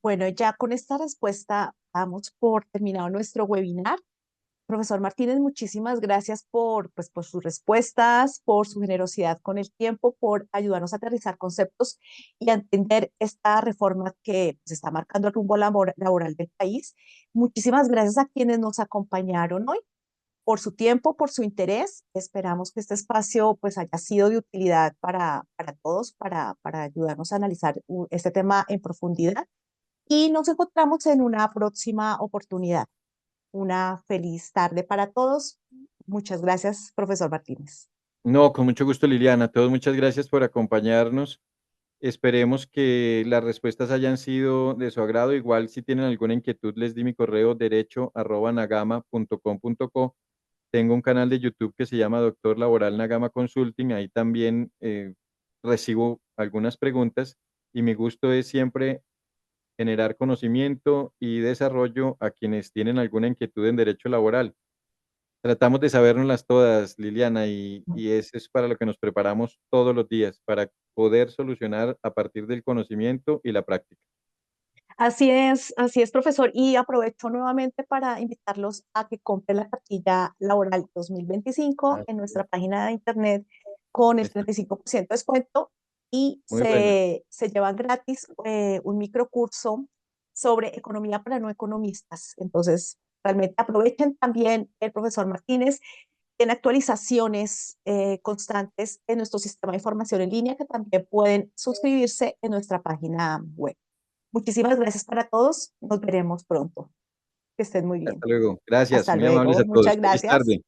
Bueno, ya con esta respuesta damos por terminado nuestro webinar. Profesor Martínez, muchísimas gracias pues, por sus respuestas, por su generosidad con el tiempo, por ayudarnos a aterrizar conceptos y a entender esta reforma que se está marcando el rumbo laboral del país. Muchísimas gracias a quienes nos acompañaron hoy por su tiempo, por su interés. Esperamos que este espacio pues, haya sido de utilidad para todos, para ayudarnos a analizar este tema en profundidad. Y nos encontramos en una próxima oportunidad. Una feliz tarde para todos. Muchas gracias, profesor Martínez. No, con mucho gusto, Liliana. Todos muchas gracias por acompañarnos. Esperemos que las respuestas hayan sido de su agrado. Igual si tienen alguna inquietud, les di mi correo derecho@nagama.com.co. Tengo un canal de YouTube que se llama Doctor Laboral Nagama Consulting. Ahí también recibo algunas preguntas y mi gusto es siempre generar conocimiento y desarrollo a quienes tienen alguna inquietud en derecho laboral. Tratamos de sabérnoslas todas, Liliana, y eso es para lo que nos preparamos todos los días, para poder solucionar a partir del conocimiento y la práctica. Así es, profesor. Y aprovecho nuevamente para invitarlos a que compren la cartilla laboral 2025 en Así es. nuestra página de internet con el Está 35% de descuento y muy buena. se llevan gratis un microcurso sobre economía para no economistas. Entonces, realmente aprovechen también el profesor Martínez en actualizaciones constantes en nuestro sistema de información en línea que también pueden suscribirse en nuestra página web. Muchísimas gracias para todos. Nos veremos pronto. Que estén muy bien. Hasta luego. Gracias, Hasta muy amables luego. a todos. Muchas Feliz gracias. tarde.